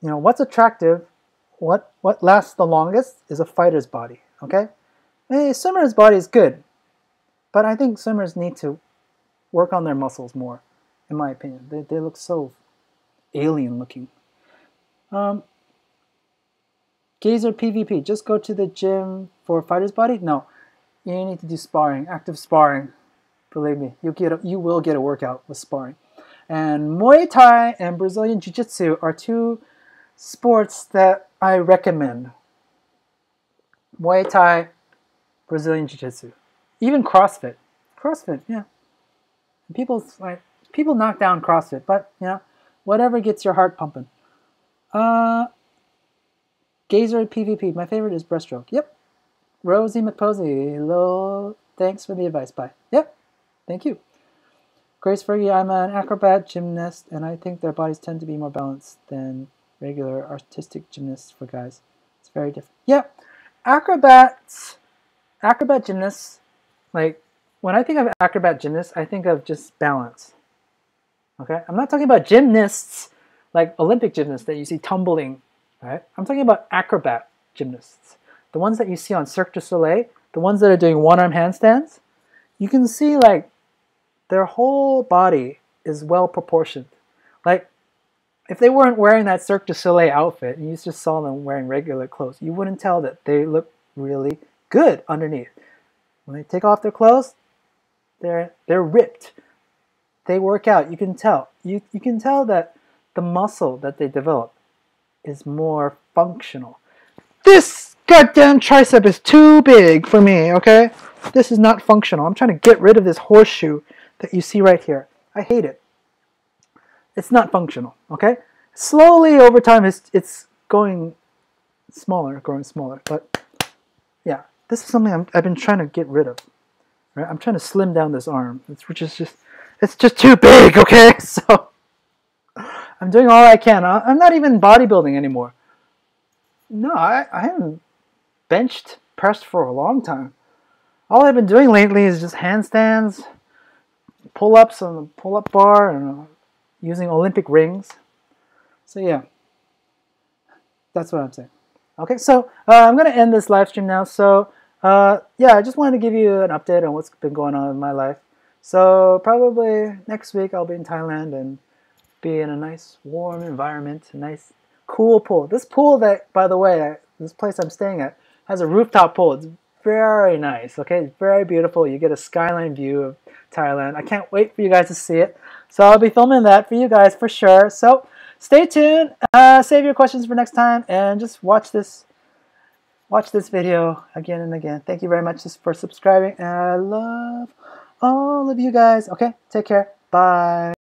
you know, what's attractive, what lasts the longest is a fighter's body, okay? A swimmer's body is good, but I think swimmers need to work on their muscles more, in my opinion. They look so alien looking. Gazer PvP, just go to the gym for a fighter's body? No, you need to do sparring, active sparring. Believe me, you will get a workout with sparring. And Muay Thai and Brazilian Jiu-Jitsu are two sports that I recommend. Muay Thai, Brazilian Jiu-Jitsu. Even CrossFit. CrossFit, yeah. People knock down CrossFit, but you know, whatever gets your heart pumping. Gazer PvP. My favorite is breaststroke. Yep. Rosie McPosey. Hello. Thanks for the advice. Bye. Yep. Thank you. Grace Fergie. I'm an acrobat gymnast, and I think their bodies tend to be more balanced than regular artistic gymnasts for guys. It's very different. Yep. Acrobat gymnasts, like, when I think of acrobat gymnasts, I think of just balance. Okay? I'm not talking about gymnasts, like Olympic gymnasts that you see tumbling, right? I'm talking about acrobat gymnasts. The ones that you see on Cirque du Soleil, the ones that are doing one-arm handstands, you can see, like, their whole body is well proportioned. Like, if they weren't wearing that Cirque du Soleil outfit, and you just saw them wearing regular clothes, you wouldn't tell that they look really good underneath. When they take off their clothes, they're ripped. They work out. You can tell. You can tell that the muscle that they develop is more functional. This goddamn tricep is too big for me, okay? This is not functional. I'm trying to get rid of this horseshoe that you see right here. I hate it. It's not functional, okay? Slowly over time, it's going smaller, growing smaller. But yeah, this is something I've been trying to get rid of. Right? I'm trying to slim down this arm, which is just, it's just too big, okay? So I'm doing all I can. I'm not even bodybuilding anymore. No, I haven't benched pressed for a long time. All I've been doing lately is just handstands, pull-ups on the pull-up bar, and using Olympic rings. So yeah, that's what I'm saying. Okay, so I'm going to end this live stream now. So yeah, I just wanted to give you an update on what's been going on in my life. So probably next week I'll be in Thailand and be in a nice warm environment, a nice cool pool. This pool that, by the way, this place I'm staying at has a rooftop pool. It's very nice, okay? It's very beautiful. You get a skyline view of Thailand. I can't wait for you guys to see it. So I'll be filming that for you guys for sure. So stay tuned. Save your questions for next time and just watch this video again and again. Thank you very much for subscribing. And I love all of you guys. Okay, take care. Bye.